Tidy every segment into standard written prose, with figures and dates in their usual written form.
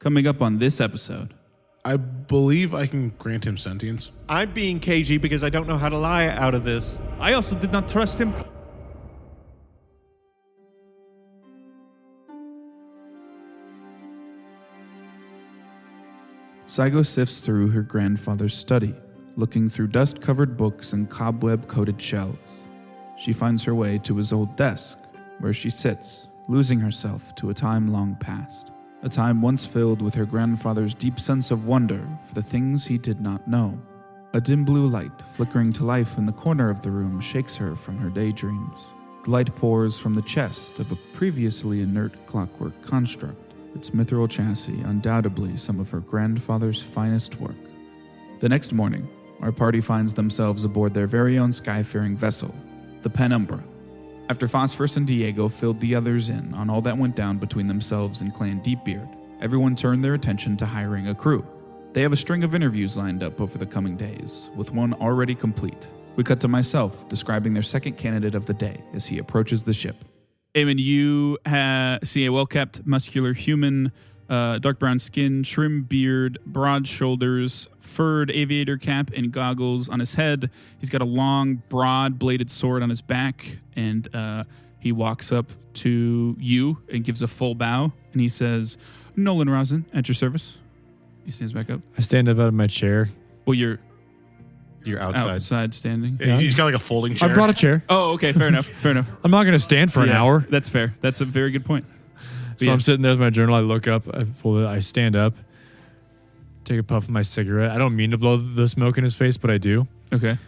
Coming up on this episode. I believe I can grant him sentience. I'm being cagey because I don't know how to lie out of this. I also did not trust him. Saigo sifts through her grandfather's study, looking through dust-covered books and cobweb-coated shelves. She finds her way to his old desk, where she sits, losing herself to a time long past. A time once filled with her grandfather's deep sense of wonder for the things he did not know. A dim blue light flickering to life in the corner of the room shakes her from her daydreams. The light pours from the chest of a previously inert clockwork construct, its mithril chassis undoubtedly some of her grandfather's finest work. The next morning, our party finds themselves aboard their very own skyfaring vessel, the Penumbra. After Phosphorus and Diego filled the others in on all that went down between themselves and Clan Deepbeard, everyone turned their attention to hiring a crew. They have a string of interviews lined up over the coming days, with one already complete. We cut to myself describing their second candidate of the day as he approaches the ship. Eamon, you see a well-kept, muscular human, dark brown skin, trim beard, broad shoulders, furred aviator cap and goggles on his head. He's got a long, broad-bladed sword on his back, and he walks up to you and gives a full bow, and he says, "Nolan Rosin, at your service." He stands back up. I stand up out of my chair. Well, you're outside. standing. Yeah, he's got like a folding chair. I brought a chair. Oh, okay, fair enough. I'm not going to stand for an hour. That's fair. That's a very good point. So I'm sitting there with my journal. I look up. I fold it. I stand up. Take a puff of my cigarette. I don't mean to blow the smoke in his face, but I do. Okay.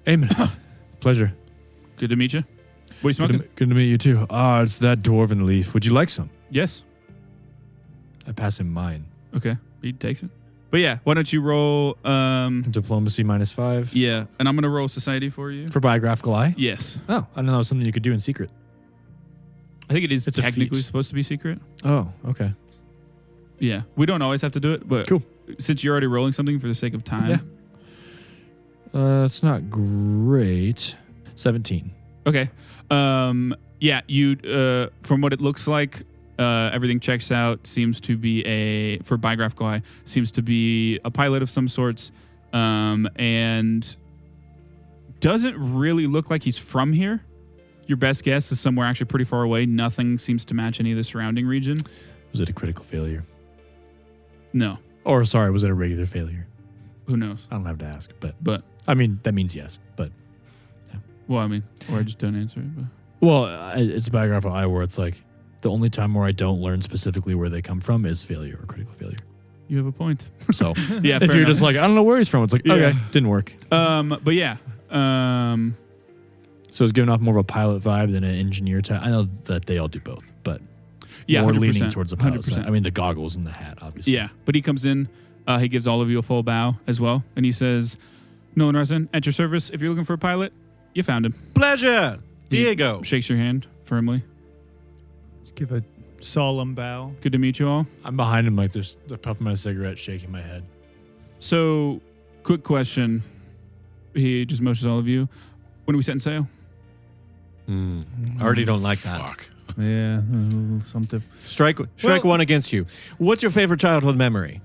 Eamon, pleasure. Good to meet you. What are you smoking? Good to meet you too. It's that dwarven leaf. Would you like some? Yes. I pass him mine. Okay. He takes it. But yeah, why don't you roll... Diplomacy -5. Yeah, and I'm going to roll society for you. For biographical eye? Yes. Oh, I don't know. Something you could do in secret. I think it's a technically feat. supposed to be secret. Oh, okay. Yeah. We don't always have to do it, but Cool. Since you're already rolling something for the sake of time. Yeah. It's not great. 17. Okay. Yeah, you from what it looks like, everything checks out. Seems to be for biographical eye, seems to be a pilot of some sorts, and doesn't really look like he's from here. Your best guess is somewhere actually pretty far away. Nothing seems to match any of the surrounding region. Was it a critical failure? No. Or, sorry, was it a regular failure? Who knows? I don't have to ask, But I mean, that means yes, but... Well, I mean, or I just don't answer it. But. Well, it's a biographical eye where it's like, the only time where I don't learn specifically where they come from is failure or critical failure. You have a point. So, yeah, if you're just like, I don't know where he's from, it's like, okay, didn't work. But yeah. So it's giving off more of a pilot vibe than an engineer type. I know that they all do both, but yeah, more 100%, leaning towards the pilot 100%. side. I mean, the goggles and the hat, obviously. Yeah, but he comes in, he gives all of you a full bow as well, and he says, "Nolan Resin, at your service. If you're looking for a pilot, you found him." Pleasure, Diego. He shakes your hand firmly. Let's give a solemn bow. Good to meet you all. I'm behind him like this, the puff of my cigarette, shaking my head. So, quick question. He just motions all of you. When are we setting sail? I already don't like that. Fuck. Yeah, something. Strike one against you. What's your favorite childhood memory?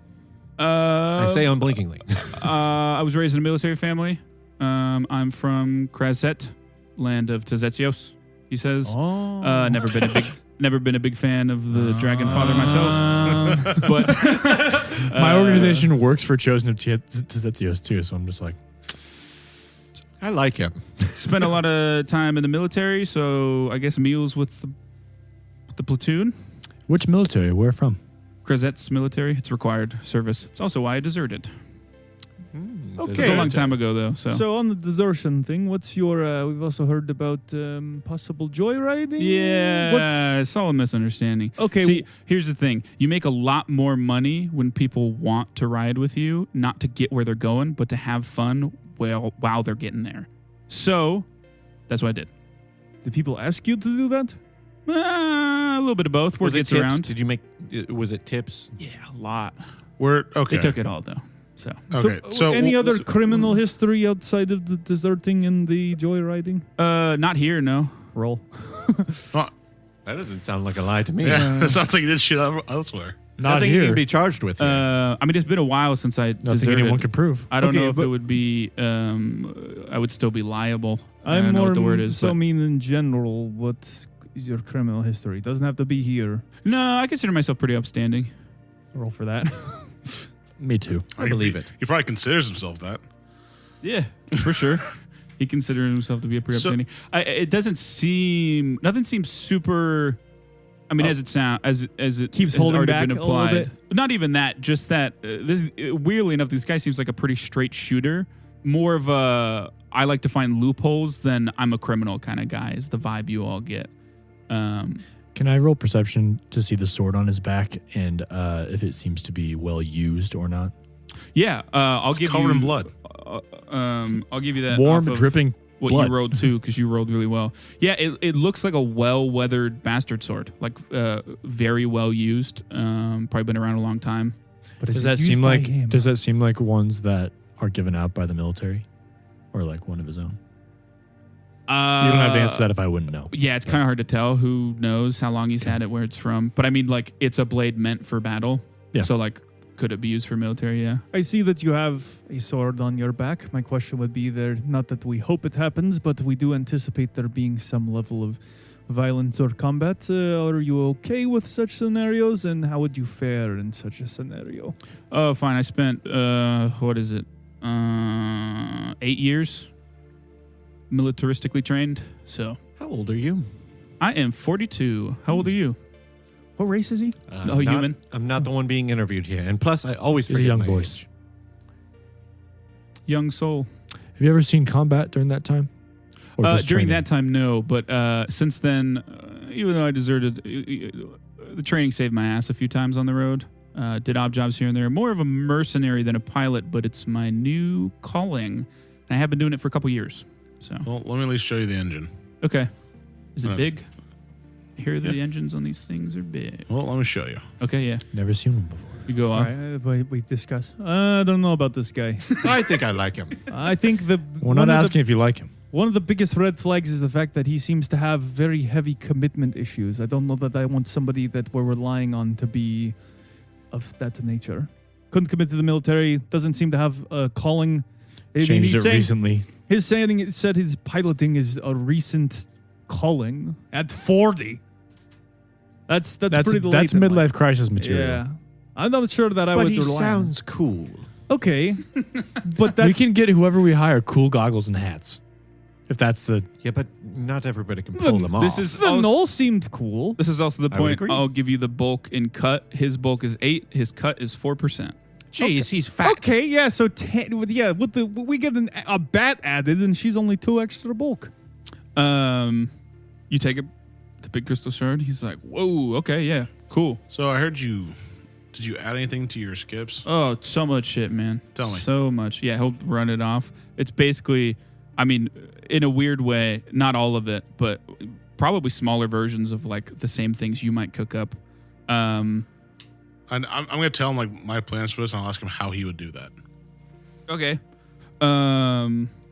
I say unblinkingly. I was raised in a military family. I'm from Krazet, land of Tazetsios, he says. Oh. Never been a big fan of the Dragon Father myself. But my organization works for Chosen of Tazetsios too, so I'm just like, I like him. spent a lot of time in the military, so I guess meals with the platoon. which military? Where from? Krazet's military. It's required service. It's also why I deserted. Okay. It was a long time ago, though. So on the desertion thing, what's your... we've also heard about possible joyriding. yeah, it's all a misunderstanding. Okay. See, here's the thing. You make a lot more money when people want to ride with you, not to get where they're going, but to have fun while they're getting there. So, that's what I did. Did people ask you to do that? A little bit of both. Word gets tips? around. Did you make? Was it tips? Yeah, a lot. We're okay. They took it all, though. So Okay. So any other criminal history outside of the deserting and the joyriding? not here, no. Roll. That doesn't sound like a lie to me. Yeah, it sounds like you did shit elsewhere. Not Nothing you here. can be charged with. Here. I mean, it's been a while since I Nothing deserted. anyone can prove. I don't Okay, know if but- it would be. I would still be liable. I I'm don't know more what the word is. so but- mean in general. What is your criminal history? It doesn't have to be here. No, I consider myself pretty upstanding. Roll for that. Me too. I believe it. He probably considers himself that. Yeah, for sure. He considers himself to be a pretty So- upstanding. It doesn't seem. Nothing seems super. I mean, as it Keeps has holding already back been a little applied. bit? Not even that. Just that. Weirdly enough, this guy seems like a pretty straight shooter. More of a. I like to find loopholes than I'm a criminal kind of guy. Is the vibe you all get. Can I roll perception to see the sword on his back and if it seems to be well used or not? Yeah, I'll give Covered you in blood. I'll give you that. Warm, off of dripping what blood. you rolled too, because you rolled really well. Yeah, it looks like a well-weathered bastard sword, like very well used. Probably been around a long time. But Does that seem like ones that are given out by the military, or like one of his own? You don't have to answer that if I wouldn't know. Yeah, it's kind of hard to tell. Who knows how long he's had it, where it's from. But I mean, like, it's a blade meant for battle. Yeah. So, like, could it be used for military? Yeah. I see that you have a sword on your back. My question would be there, not that we hope it happens, but we do anticipate there being some level of violence or combat. Are you okay with such scenarios, and how would you fare in such a scenario? Oh, fine. I spent, what is it? 8 years militaristically trained. So How old are you? I am 42. How old are you? What race is he? Oh, human. I'm not the one being interviewed here, and plus, I always He's a forget young my voice. age. Young soul. Have you ever seen combat during that time? Or just During training? that time, no. But since then, even though I deserted, the training saved my ass a few times on the road. Did odd jobs here and there. More of a mercenary than a pilot, but it's my new calling. And I have been doing it for a couple years. So Well, let me at least show you the engine. okay, is it Uh, big? I hear the yeah. engines on these things are big. Well, let me show you. Okay, yeah, Never seen one before. you go All off. right, we discuss. I don't know about this guy. I think I like him. I think We're one not of the- asking if you like him. One of the biggest red flags is the fact that he seems to have very heavy commitment issues. I don't know that I want somebody that we're relying on to be of that nature. Couldn't commit to the military, doesn't seem to have a calling. I mean, Changed he's it saying- recently. His saying it said his piloting is a recent calling at 40. That's pretty late. That's in midlife life. crisis material. Yeah. I'm not sure that I But would he rely on. sounds cool. Okay. But We that's can get whoever we hire cool goggles and hats. If that's the Yeah, but not everybody can pull them off. This is the also, Knoll seemed cool. this is also the I would point. agree. I'll give you the bulk in cut. His bulk is 8. His cut is 4%. Jeez, he's fat. Okay, yeah, so we get a bat added and she's only 2 extra bulk. You take it, the big crystal shard. He's like, whoa, okay, yeah, cool. So I heard you. Did you add anything to your skips? Oh, so much shit, man. Tell me. So much. Yeah, he'll run it off. It's basically, I mean, in a weird way, not all of it, but probably smaller versions of like the same things you might cook up. And I'm going to tell him like my plans for this, and I'll ask him how he would do that. Okay.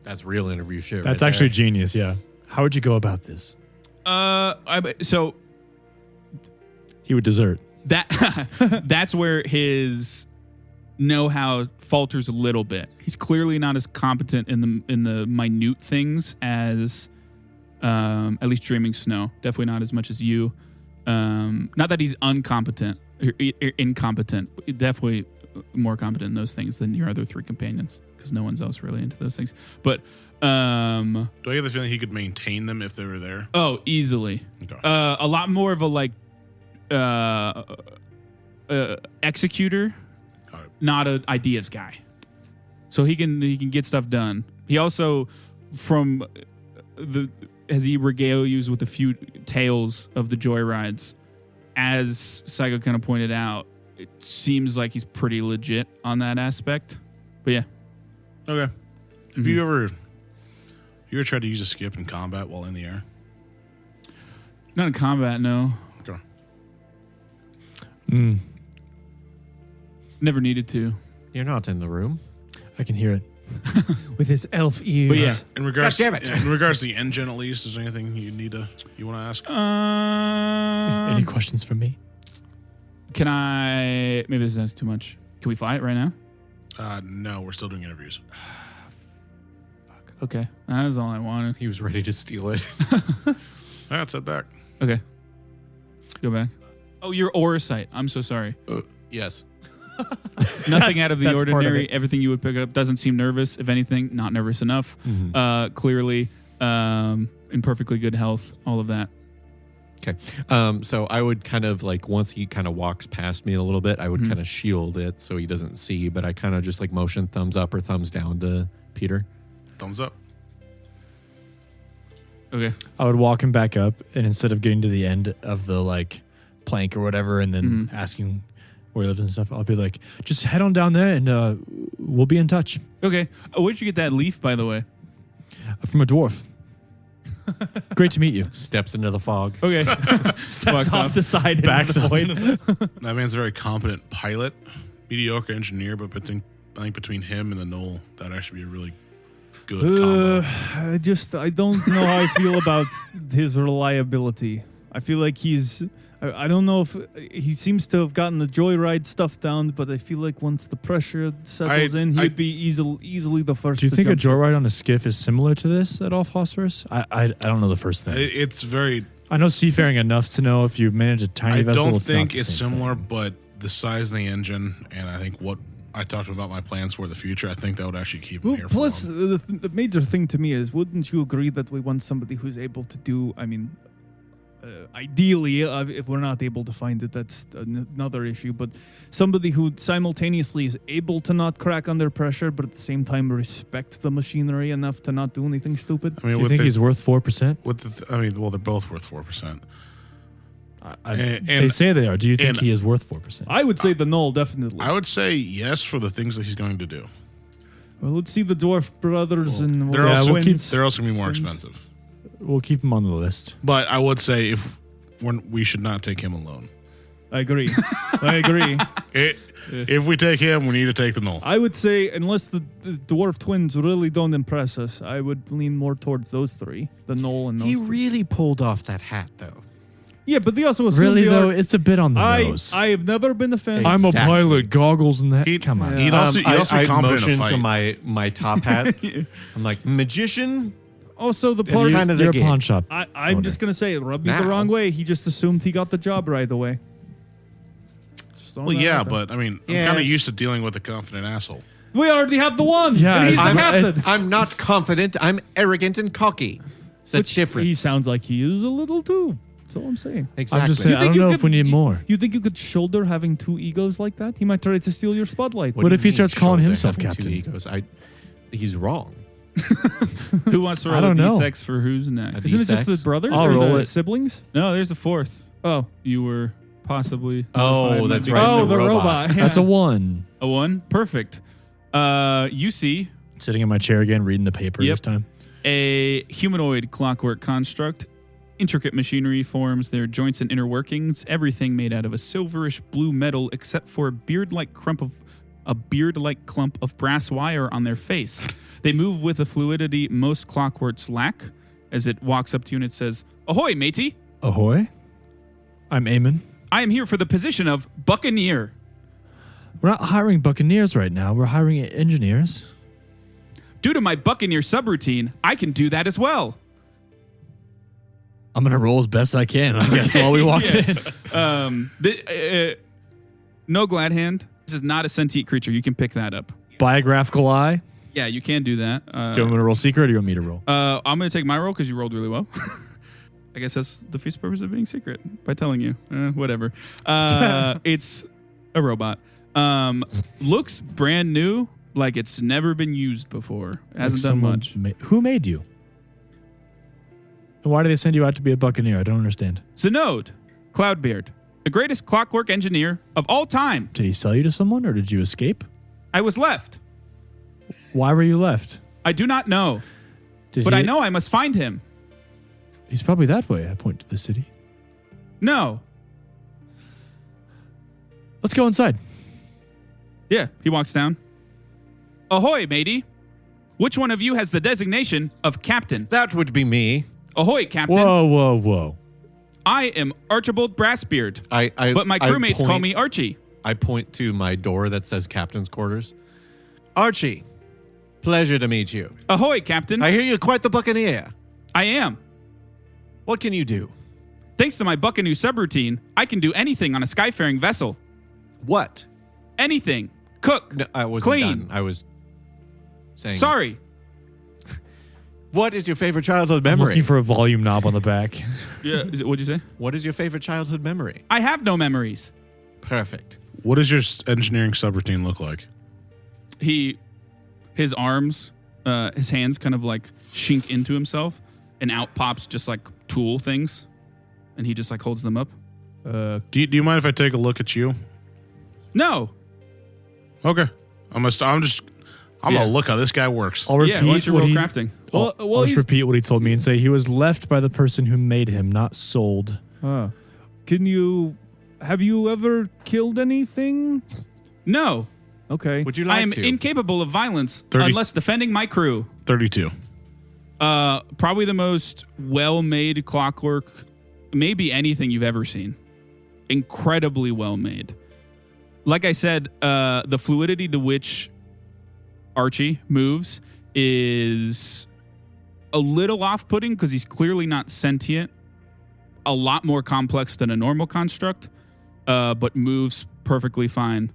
That's real interview shit. that's right actually there. genius. Yeah. How would you go about this? So He would desert. that that's where his know-how falters a little bit. He's clearly not as competent in the minute things as at least Dreaming Snow. Definitely not as much as you. Not that he's incompetent. Definitely more competent in those things than your other 3 companions, because no one's else really into those things. But Do I get the feeling he could maintain them if they were there? oh, easily. Okay. A lot more of a like executor, All right. not an ideas guy. So he can get stuff done. He also, as he regale you with a few tales of the joyrides, as Psycho kind of pointed out, it seems like he's pretty legit on that aspect. But yeah. Okay. Have you ever tried to use a skip in combat while in the air? Not in combat, no. Okay. Never needed to. You're not in the room. I can hear it. With his elf ears. But yeah. In regards, God damn it. in regards to the engine, at least, is there anything you want to ask? Any questions for me? Can I... Maybe this is too much. Can we fly it right now? No, we're still doing interviews. Fuck. Okay. That was all I wanted. He was ready to steal it. That's it back. Okay. Go back. Oh, your aura sight. I'm so sorry. Yes. Nothing out of the That's part of ordinary. it. Everything you would pick up doesn't seem nervous. If anything, not nervous enough. Clearly in perfectly good health. All of that. Okay. So I would kind of like, once he kind of walks past me a little bit, I would kind of shield it so he doesn't see, but I kind of just like motion thumbs up or thumbs down to Peter. Thumbs up. Okay. I would walk him back up, and instead of getting to the end of the like plank or whatever, and then asking where he lives and stuff, I'll be like, just head on down there, and we'll be in touch. Okay. Where'd you get that leaf, by the way? From a dwarf. Great to meet you. Steps into the fog. Okay. Steps off the side. Backs into up. the void. That man's a very competent pilot, mediocre engineer, but I think between him and the Knoll, that'd actually be a really good combo. I don't know how I feel about his reliability. I feel like I don't know if he seems to have gotten the joyride stuff down, but I feel like once the pressure settles in, he'd be easily the first. Do you to think a jump ship. joyride on a skiff is similar to this at all, Phosphorus? I don't know the first thing. It's very... I know seafaring enough to know if you manage a tiny I vessel. don't it's think not the it's same similar, thing. but the size of the engine, and I think what I talked about my plans for the future, I think that would actually keep him Well, here plus, for long. the major thing to me is, wouldn't you agree that we want somebody who's able to do, ideally, if we're not able to find it, that's another issue, but somebody who simultaneously is able to not crack under pressure, but at the same time respect the machinery enough to not do anything stupid? I mean, Do you think he's worth 4%? well, they're both worth 4%. They say they are. Do you think and- he is worth 4%? I would say the Knoll, definitely. I would say yes for the things that he's going to do. Well, let's see the Dwarf Brothers and They're also we'll keep- they're also going to be more Twins. expensive. We'll keep him on the list. But I would say we should not take him alone. I agree. I agree. If we take him, we need to take the Knoll. I would say, unless the Dwarf Twins really don't impress us, I would lean more towards those three, the Knoll and those He three. really pulled off that hat, though. Yeah, but they also assume Really, they though, are, it's a bit on the nose. I have never been a fan. I'm a Exactly. pilot, goggles and that. He'd- Come on. He'd also, he'd also be I competent in a motioned fight. to my top hat. I'm like, magician? Also, the It's part kind of the You're a game. pawn shop. I'm just gonna say it rubbed me the Now. wrong way. He just assumed he got the job right away. Just throwing Well, that yeah, out there. but I mean, I'm Yes. kind of used to dealing with a confident asshole. we already have the one. Yeah, and he's the I'm- captain. I'm not confident. I'm arrogant and cocky. It's a difference. He sounds like he is a little too. That's all I'm saying. Exactly. I'm just saying, I think don't you know could- if we need more. You think you could shoulder having two egos like that? He might try to steal your spotlight. What do if you he starts mean, calling shoulder himself having captain? Two egos? He's wrong. Who wants to I roll a don't know. d6 for who's next? A Isn't it just D6? the brother? I'll or roll the it. siblings? No, there's a fourth. Oh. You were possibly... Oh, notified that's might be right. Oh, the the robot. robot. Yeah. That's a 1. A 1? Perfect. You see Sitting in my chair again, reading the paper Yep. this time. a humanoid clockwork construct. Intricate machinery forms their joints and inner workings, everything made out of a silverish blue metal except for a beard-like clump of brass wire on their face. They move with a fluidity most clockworks lack. As it walks up to you and it says, "Ahoy, matey! Ahoy. I'm Eamon. I am here for the position of buccaneer. We're not hiring buccaneers right now. We're hiring engineers. Due to my buccaneer subroutine, I can do that as well." I'm going to roll as best I can, I guess, while we walk in. No glad hand. This is not a sentient creature. You can pick that up. Biographical eye. Yeah, you can do that. Do you want me to roll secret or do you want me to roll? I'm going to take my roll because you rolled really well. I guess that's the feast purpose of being secret by telling you. Whatever. It's a robot. Looks brand new, like it's never been used before. Hasn't done Someone much. Who made you? And why do they send you out to be a buccaneer? I don't understand. Zenode, Cloudbeard, the greatest clockwork engineer of all time. Did he sell you to someone or did you escape? I was left. Why were you left? I do not know, but I know I must find him. He's probably that way. I point to the city. No. Let's go inside. Yeah, he walks down. Ahoy, matey. Which one of you has the designation of captain? That would be me. Ahoy, captain. Whoa, whoa, whoa. I am Archibald Brassbeard, but my crewmates call me Archie. I point to my door that says Captain's Quarters. Archie, pleasure to meet you. Ahoy, Captain. I hear you're quite the buccaneer. I am. What can you do? Thanks to my buccanoo subroutine, I can do anything on a skyfaring vessel. What? Anything. Cook. No, I wasn't clean. done. I was saying. Sorry. What is your favorite childhood I'm memory? looking for a volume knob on the back. Yeah. What'd you say? What is your favorite childhood memory? I have no memories. Perfect. What does your engineering subroutine look like? His arms, his hands kind of like shink into himself, and out pops just like tool things, and he just like holds them up. Do you mind if I take a look at you? No. Okay. I'm gonna look how this guy works. I'll repeat Yeah, why don't you what roll he, crafting? I'll just he's- repeat what he told me and say he was left by the person who made him, not sold. Have you ever killed anything? No. Okay. Would you I like am to? incapable of violence 30. unless defending my crew. 32. Probably the most well-made clockwork, maybe anything you've ever seen. Incredibly well-made. Like I said, the fluidity to which Archie moves is a little off-putting because he's clearly not sentient. A lot more complex than a normal construct, but moves perfectly fine.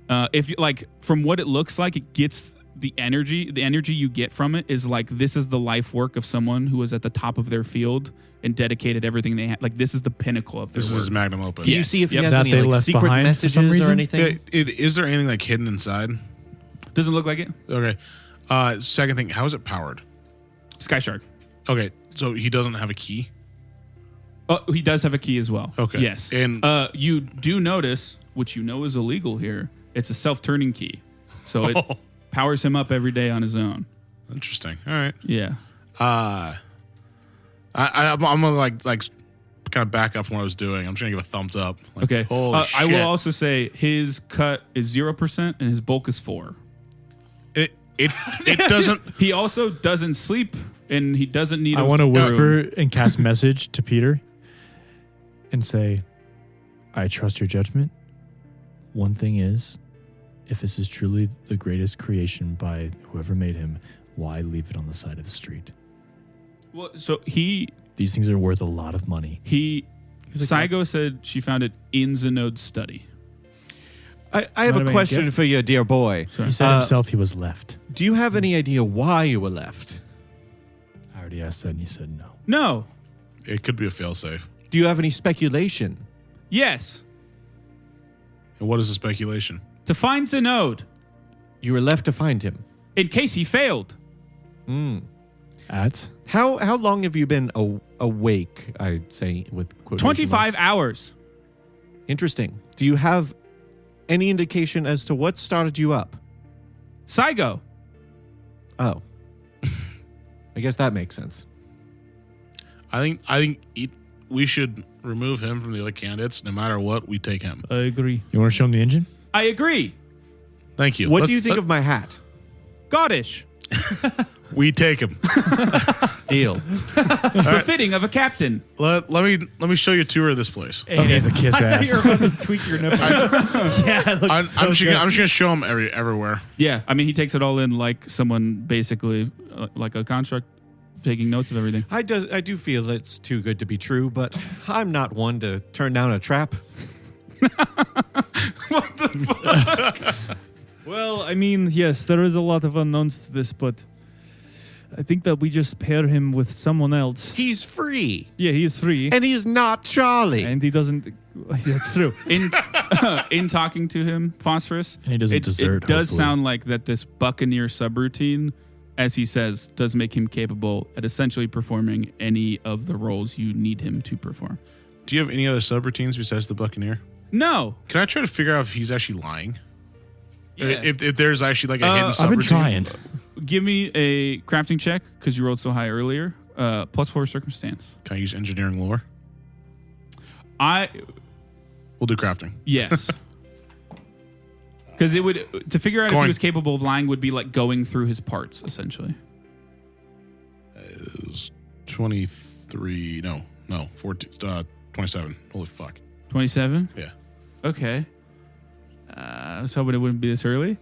If you, like, from what it looks like, it gets the energy you get from it is like this is the life work of someone who was at the top of their field and dedicated everything they had. Like this is the pinnacle of their This is work. his magnum opus. Can you see if he Yep. has That any they like left secret behind for messages some or reason? anything? Is there anything like hidden inside? Doesn't look like it. Okay. Second thing, how is it powered? Sky Shark. Okay, so he doesn't have a key. Oh, he does have a key as well. Okay. Yes. And- you do notice, which you know is illegal here, it's a self-turning key. So it powers him up every day on his own. Interesting. All right. Yeah. I'm gonna like kind of back up from what I was doing. I'm just gonna give a thumbs up. Like, Okay. Holy shit. I will also say his cut is 0% and his bulk is 4. It doesn't. He also doesn't sleep and he doesn't need I a want to room. whisper and cast message to Peter and say, I trust your judgment. One thing is, if this is truly the greatest creation by whoever made him, why leave it on the side of the street? Well, so These things are worth a lot of money. Saigo said she found it in Zenode's study. I have Might a have question been a gift. for you, dear boy. He said himself he was left. Do you have any idea why you were left? I already asked that and he said no. No. It could be a failsafe. Do you have any speculation? Yes. And what is the speculation? To find Zenode You were left to find him. in case he failed. At? How long have you been awake, I'd say, with quotation 25 marks? hours. Interesting. Do you have any indication as to what started you up? Saigo. Oh. I guess that makes sense. I think we should remove him from the other candidates. No matter what, we take him. I agree. You want to show him the engine? I agree. Thank you. What do you think of my hat? Goddish. We take him. Deal. Befitting of a captain. Let me show you a tour of this place. Oh, he's a kiss ass. You're about to tweak your nipples. I'm just gonna show him everywhere. Yeah, I mean, he takes it all in like someone basically, like a construct, taking notes of everything. I do feel it's too good to be true, but I'm not one to turn down a trap. Well, I mean, yes, there is a lot of unknowns to this, but I think that we just pair him with someone else. He's free, Yeah, he is free. and he's not Charlie. And he doesn't. That's true. In talking to him, Phosphorus, And he doesn't desert, it does hopefully. sound like that this Buccaneer subroutine, as he says, does make him capable at essentially performing any of the roles you need him to perform. Do you have any other subroutines besides the Buccaneer? No. Can I try to figure out if he's actually lying? Yeah. If there's actually like a hidden subroutine? I've been trying. Give me a crafting check because you rolled so high earlier. +4 circumstance. Can I use engineering lore? We'll do crafting. Yes. Because it would, to figure out if Going. he was capable of lying would be like going through his parts, essentially. It was 23, no, 14, 27. Holy fuck. 27? Yeah. Okay. I was hoping it wouldn't be this early.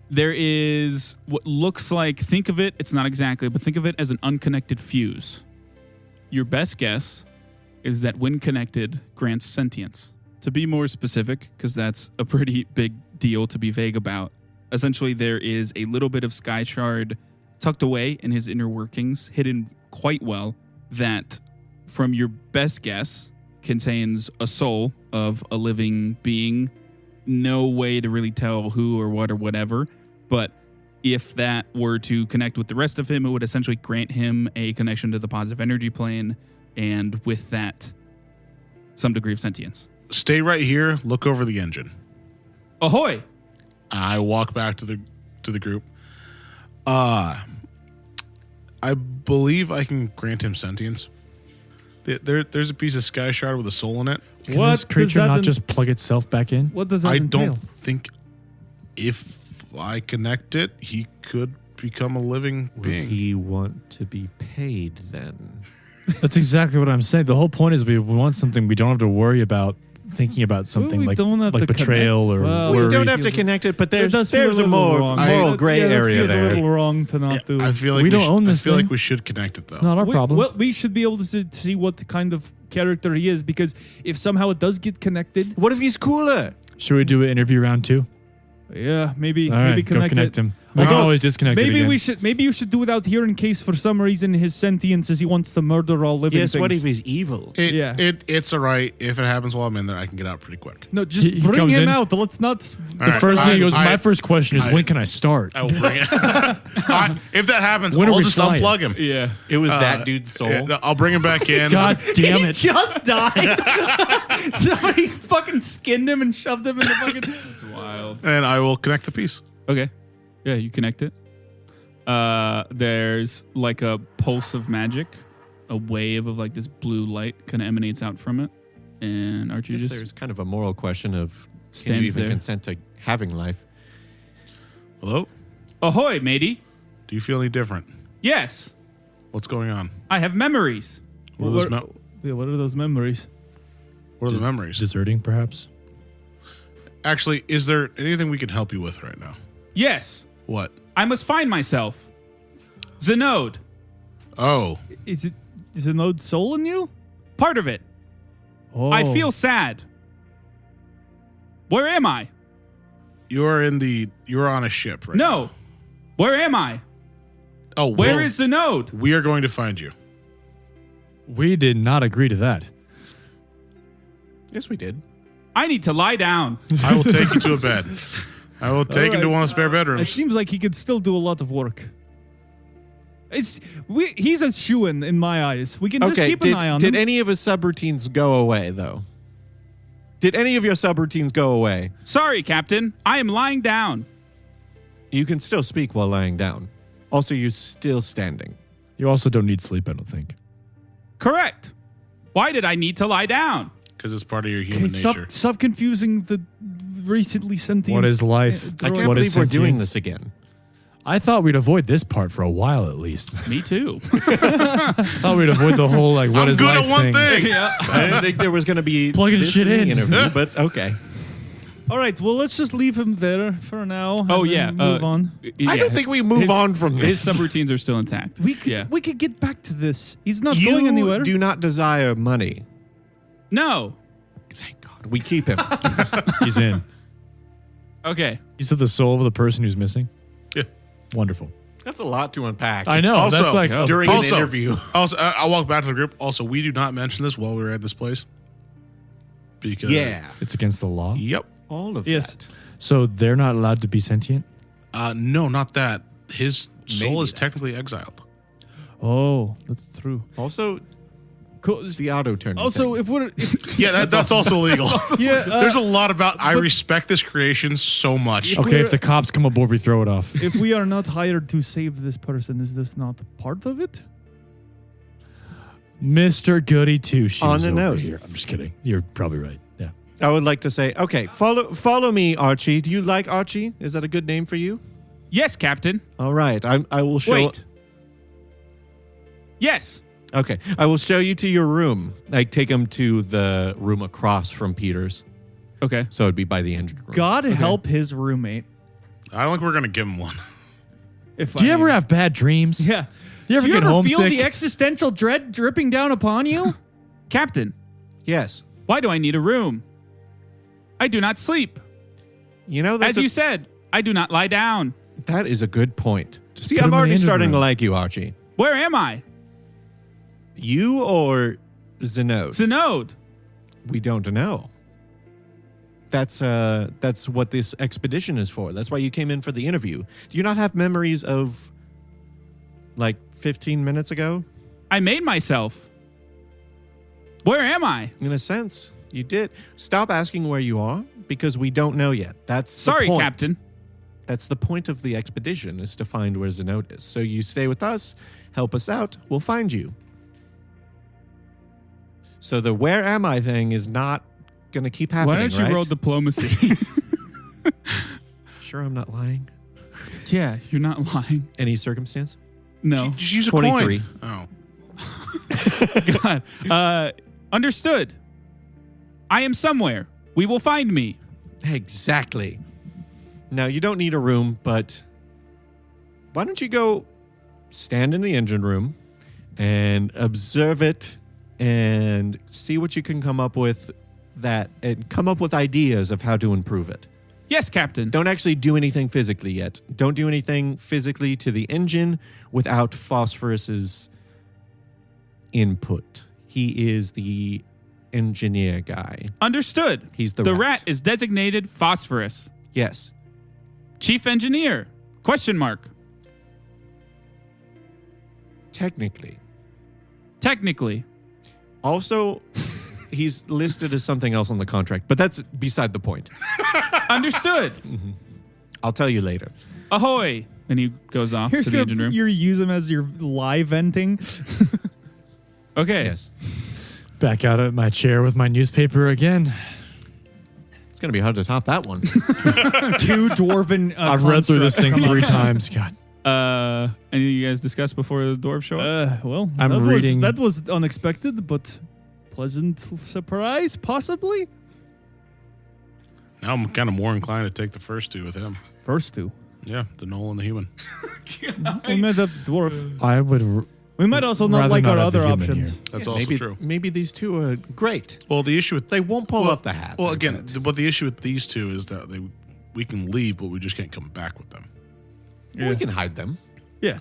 There is what looks like, think of it, it's not exactly, but think of it as an unconnected fuse. Your best guess is that when connected, grants sentience. To be more specific, because that's a pretty big deal to be vague about, essentially there is a little bit of sky shard tucked away in his inner workings, hidden quite well, that from your best guess contains a soul of a living being. No way to really tell who or what or whatever, but if that were to connect with the rest of him, it would essentially grant him a connection to the positive energy plane, and with that, some degree of sentience. Stay right here. Look over the engine. Ahoy! I walk back to the group. I believe I can grant him sentience. There's a piece of sky shard with a soul in it. Can this creature not just plug itself back in? What does that I entail? don't think if I connect it, he could become a living Will being. he want to be paid then? That's exactly what I'm saying. The whole point is we want something we don't have to worry about thinking about something we like don't have to betrayal connect. or Well, worry. You don't have to connect it, but there's does feel a little wrong. moral gray That area feels there. a little wrong to not do. I feel like We don't own this I feel thing. like we should connect it though. It's not our problem. Well, we should be able to see what kind of character he is, because if somehow it does get connected, What if he's cooler? Should we do an interview round 2? yeah, maybe All right, connect go connect it. him. We can Although, always disconnect it Maybe again. Maybe you should do it out here in case for some reason his sentience is he wants to murder all living Yes, things. what if he's evil? Yeah. It's all right. If it happens while I'm in there, I can get out pretty quick. No, just He bring comes him in. out. Let's not. The first thing he goes, my first question is, when can I start? I will bring it. If that happens, When are I'll we just flying? unplug him. Yeah. It was that dude's soul. Yeah, I'll bring him back in. God damn it. just died. Somebody fucking skinned him and shoved him in the fucking. That's wild. And I will connect the piece. Okay. Yeah, you connect it. There's like a pulse of magic, a wave of like this blue light kind of emanates out from it, and Archie Guess just there's kind of a moral question of can you stands even there. consent to having life? Hello? Ahoy, matey! Do you feel any different? Yes, What's going on? I have memories. What are those, What are those memories? what are the memories? Deserting, perhaps? Actually, is there anything we can help you with right now? Yes, What? I must find myself. Zenode, Oh, Is an old soul in you? part of it. Oh. I feel sad. Where am I? you're on a ship right now. No. Where am I? Oh, Where is Zenode? we are going to find you. We did not agree to that. Yes, we did. I need to lie down. I will take you to a bed. I will take him to Alright. one of the spare It bedrooms. seems like he could still do a lot of work. He's a shoo-in in my eyes. We can just Okay, keep an eye on him. did any of his subroutines go away, though? Did any of your subroutines go away? Sorry, Captain. I am lying down. You can still speak while lying down. Also, you're still standing. You also don't need sleep, I don't think. Correct. Why did I need to lie down? Because it's part of your human Okay, nature. stop confusing the recently sentient. What is life? I droid. can't What is believe we're doing sentience? this again. I thought we'd avoid this part for a while at least. Me too. I thought we'd avoid the whole what I'm is good life at one thing. yeah. I didn't think there was going to be Plugging this shit the in. interview, but okay. All right, well, let's just leave him there for now. Oh and yeah. then move on. I don't think we move on from His this. subroutines are still intact. We could yeah. we could get back to this. He's not You going anywhere. do not desire money. No. Thank God. We keep him. He's in. Okay. You said the soul of the person who's missing? Yeah. Wonderful. That's a lot to unpack. I know. Also, that's like During Also- an interview. Also, I'll walk back to the group. Also, we do not mention this while we were at this place. Because Yeah. it's against the law. Yep. All of Yes. that. So they're not allowed to be sentient? No, not that. His soul Maybe is that. technically exiled. Oh, that's true. Also, Cool. the auto turn. Also, if we're Yeah, that's also illegal. yeah, There's a lot about. I respect this creation so much. Okay, if the cops come aboard, we throw it off. if we are not hired to save this person, is this not part of it? Mr. Goody Two Shoes On the over nose. here. I'm just kidding. You're probably right. Yeah. I would like to say, okay, follow me, Archie. Do you like Archie? Is that a good name for you? Yes, Captain. All right. I will show. Wait. Yes. Okay, I will show you to your room. I take him to the room across from Peter's. Okay. So it'd be by the engine room. God help his roommate. I don't think we're going to give him one. Do you ever have bad dreams? Yeah. You ever Do you get ever homesick? feel the existential dread dripping down upon you? Captain, Yes. why do I need a room? I do not sleep. You know, that's As you said, I do not lie down. that is a good point. See, put him I'm in the already engine starting to room. like you, Archie. Where am I? You or Zenode? Zenode. We don't know. That's what this expedition is for. That's why you came in for the interview. Do you not have memories of like 15 minutes ago? I made myself. Where am I? In a sense, you did. Stop asking where you are because we don't know yet. That's the Sorry, point. Captain. That's the point of the expedition, is to find where Zenode is. So you stay with us, help us out, we'll find you. So the where am I thing is not going to keep happening, Why don't you right? roll diplomacy? Sure I'm not lying? Yeah, you're not lying. Any circumstance? No. Just use a 23. coin. Oh. God. Understood. I am somewhere. We will find me. Exactly. Now, you don't need a room, but why don't you go stand in the engine room and observe it and see what you can come up with and come up with ideas of how to improve it. Yes, Captain. Don't actually do anything physically yet. Don't do anything physically to the engine without Phosphorus's input. He is the engineer guy. Understood. He's the The rat. rat is designated Phosphorus. Yes. Chief Engineer. Question mark. Technically. Technically. Also, he's listed as something else on the contract, but that's beside the point. Understood. I'll tell you later. Ahoy. And he goes off You're to the engine room. you use him as your live venting. Okay. Yes. Back out of my chair with my newspaper again. It's going to be hard to top that one. Two dwarven. I've read through this thing 3 times. God. Any of you guys discussed before the dwarves show up? Well, I'm that reading- that was unexpected, but pleasant surprise, possibly. Now I'm kind of more inclined to take the first two with him. First two. Yeah, the Knoll and the human. We met that dwarf. I would. We might also not Rather like not our have the other human options. here. That's Yeah, also maybe, true. Maybe these two are great. Well, the issue with They won't pull off the hat. Well, I again, bet. but the issue with these two is that we can leave, but we just can't come back with them. We can hide them. Yeah.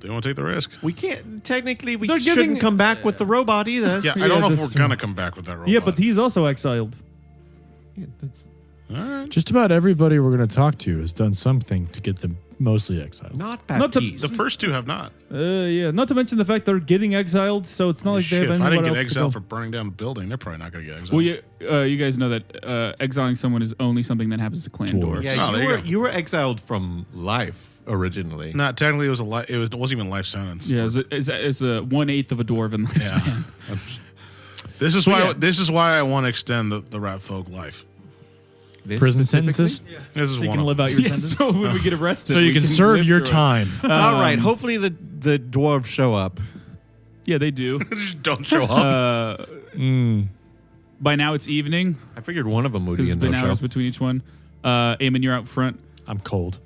They won't take the risk. We can't. Technically, we They're shouldn't giving- come back with the robot either. Yeah, I don't know if that's we're gonna come back with that robot. Yeah, but he's also exiled. Yeah, that's All right. Just about everybody we're going to talk to has done something to get them mostly exiled. not Not to- Baptiste. The first two have not. Yeah. Not to mention the fact they're getting exiled, so it's not like they Shit, have if I anywhere didn't get else to exiled go. for burning down the building, they're probably not going to get exiled. Well, you guys know that exiling someone is only something that happens to clan Dwarves. dwarves. Yeah, Oh, there you go. you were exiled from life originally. Not technically, it wasn't even a life sentence. Yeah, it's a 1/8 of a dwarven lifespan. Yeah. This is why. This is why I want to extend the rat folk life. This Prison specifically? sentences? This is So you one can of live them. out your Yeah, sentence. so when we get arrested, So you we can serve live your through it. time. All right. Hopefully the dwarves show up. Yeah, they do. Just don't show up. By now it's evening. I figured one of them would Because be it's in been the hours show. between each one. Eamon, you're out front. I'm cold.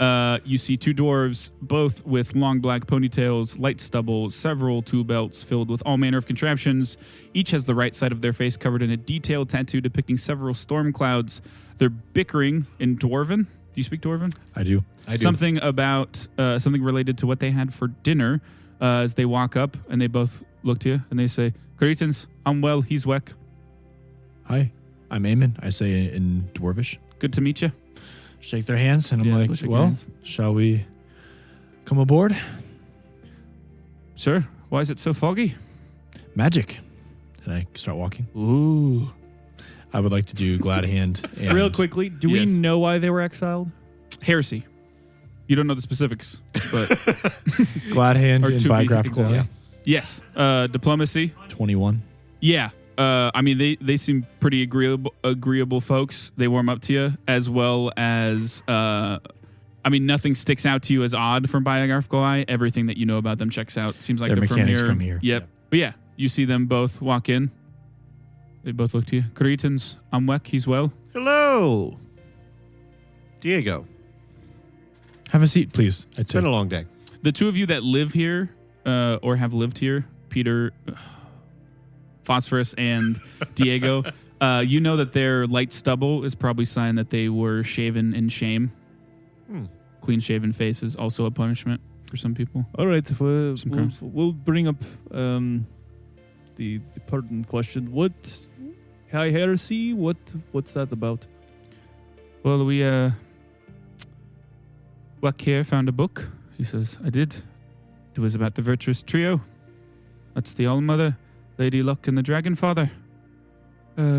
You see two dwarves, both with long black ponytails, light stubble, several tool belts filled with all manner of contraptions. Each has the right side of their face covered in a detailed tattoo depicting several storm clouds. They're bickering in Dwarven. Do you speak Dwarven? I do. I do. Something about something related to what they had for dinner. As they walk up and they both look to you and they say, "Greetings, I'm well. He's Weck. Hi, I'm Eamon. I say in Dwarvish. Good to meet you." Shake their hands, and I'm Yeah, like, we'll shake your well, hands. shall we come aboard? Sir, why is it so foggy? Magic. And I start walking. Ooh. I would like to do glad hand. And Real quickly, do we Yes. know why they were exiled? Heresy. You don't know the specifics, but Glad hand Or in to be biographical exact. eye. yes. Diplomacy. 21. Yeah. I mean, they seem pretty agreeable folks. They warm up to you, as well as, I mean, nothing sticks out to you as odd from biographical eye. Everything that you know about them checks out. Seems like Their they're mechanics from here. Yep. But yeah, you see them both walk in. They both look to you. Greetings. I'm Weck. He's well. Hello, Diego. Have a seat, please. It's been a long day. The two of you that live here or have lived here, Peter, Phosphorus, and Diego, you know that their light stubble is probably a sign that they were shaven in shame. Clean-shaven face is also a punishment for some people. All right, crimes. we'll bring up the pertinent question. What high heresy? What's that about? Well, Weck here found a book. He says, I did. It was about the virtuous trio. That's the All-Mother, Lady Luck, and the Dragon Father.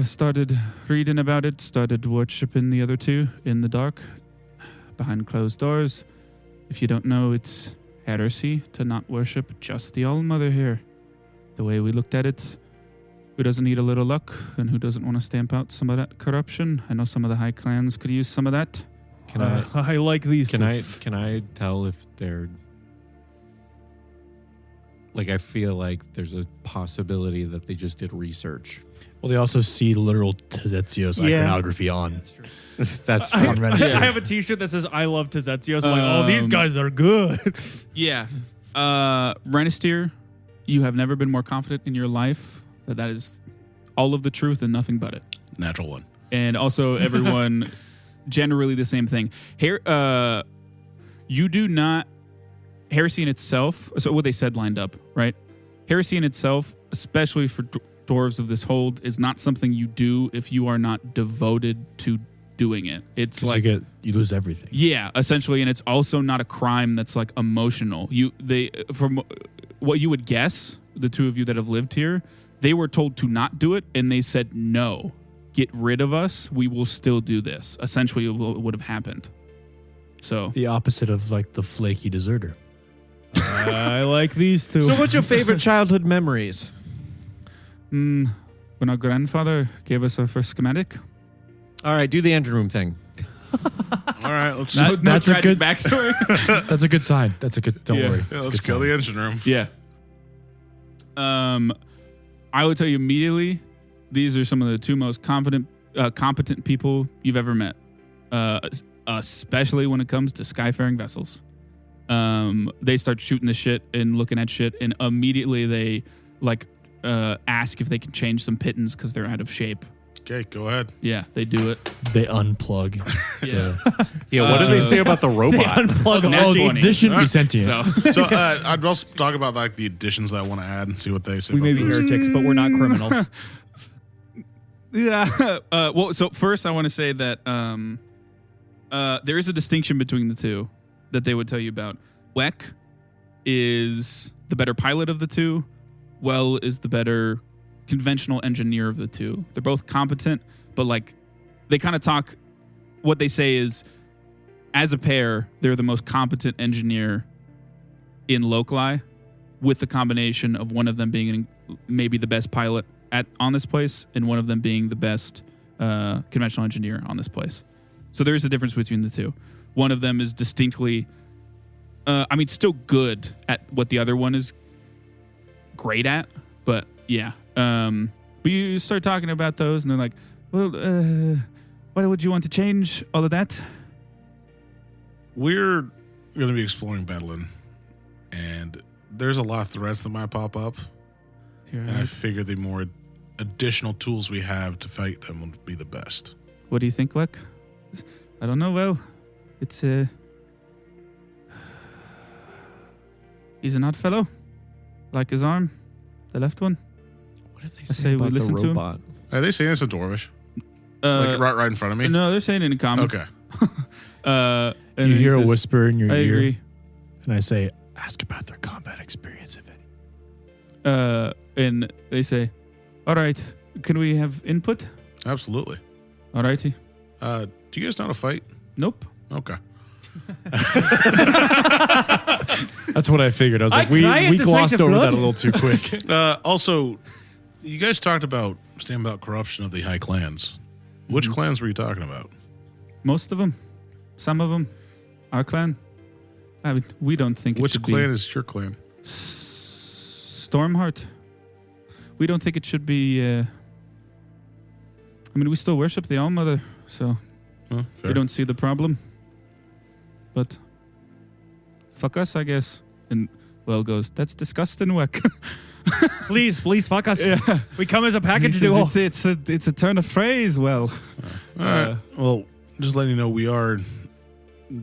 Started reading about it, started worshipping the other two in the dark, behind closed doors. If you don't know, it's heresy to not worship just the All-Mother here. The way we looked at it, who doesn't need a little luck, and who doesn't want to stamp out some of that corruption? I know some of the high clans could use some of that. Can I like these. Can I tell if they're like? I feel like there's a possibility that they just did research. Well, they also see literal Tezetzio's iconography on. That's true. That's on Register. I have a T-shirt that says "I love Tezetzio." So I'm like, oh, these guys are good. Yeah. Renisteer, you have never been more confident in your life that is all of the truth and nothing but it. Natural one. And also everyone generally the same thing. You do not heresy in itself. So what they said lined up, right? Heresy in itself, especially for dwarves of this hold, is not something you do if you are not devoted to doing it. It's like you lose everything. Yeah, essentially, and it's also not a crime that's like emotional. From what you would guess, the two of you that have lived here, they were told to not do it, and they said no. Get rid of us. We will still do this. Essentially, what would have happened. So The opposite of like the flaky deserter. I like these two. So, what's your favorite childhood memories? when our grandfather gave us our first schematic. All right, do the engine room thing. All right, let's That's a good backstory. That's a good sign. That's a good. Don't Yeah. worry. yeah, That's a let's good go sign. the engine room. Yeah. I will tell you immediately, these are some of the two most competent people you've ever met, especially when it comes to skyfaring vessels. They start shooting the shit and looking at shit, and immediately they ask if they can change some pittons because they're out of shape. Okay, go ahead. Yeah, they do it. They unplug. Yeah. Yeah, what did they say about the robot? Unplug Nat all 20. This shouldn't be sentient. So So I'd also talk about like the additions that I want to add and see what they say. We may about be those. heretics, but we're not criminals. yeah. Well, so first I want to say that there is a distinction between the two that they would tell you about. Weck is the better pilot of the two. Well is the better conventional engineer of the two. They're both competent, but like they kind of talk. What they say is, as a pair, they're the most competent engineer in Locali, with the combination of one of them being maybe the best pilot on this place, and one of them being the best conventional engineer on this place. So there is a difference between the two. One of them is distinctly, still good at what the other one is great at, but yeah. But you start talking about those, and they're like, well, why would you want to change all of that? We're going to be exploring Bedlin, and there's a lot of threats that might pop up. Here, And I figure the more additional tools we have to fight them would be the best. what do you think, Weck? I don't know. Well, it's he's an odd fellow. Like his arm, the left one. What did they say say we about the listen to him. robot? Are they saying this in Dwarvish? Like right in front of me? No, they're saying it in common. Okay. And You then he hear a says, whisper in your I ear, agree. and I say, "Ask about their combat experience, if any." And they say, all right, can we have input? Absolutely. All righty. Do you guys know how to fight? Nope. Okay. That's what I figured. I was I like, we cry at the glossed sight of over blood. that a little too quick. Also, you guys talked about standing about corruption of the high clans. Which clans were you talking about? Most of them. Some of them. Our clan. I mean, we don't think it Which should clan be. is your clan? Stormheart. we don't think it should be. I mean, we still worship the All-Mother, so Fair. we don't see the problem. But fuck us, I guess. And Well goes, that's disgusting, Weck. Please fuck us. Yeah. We come as a package He duo. says it's a turn of phrase. Well, All right. Well, just letting you know, we are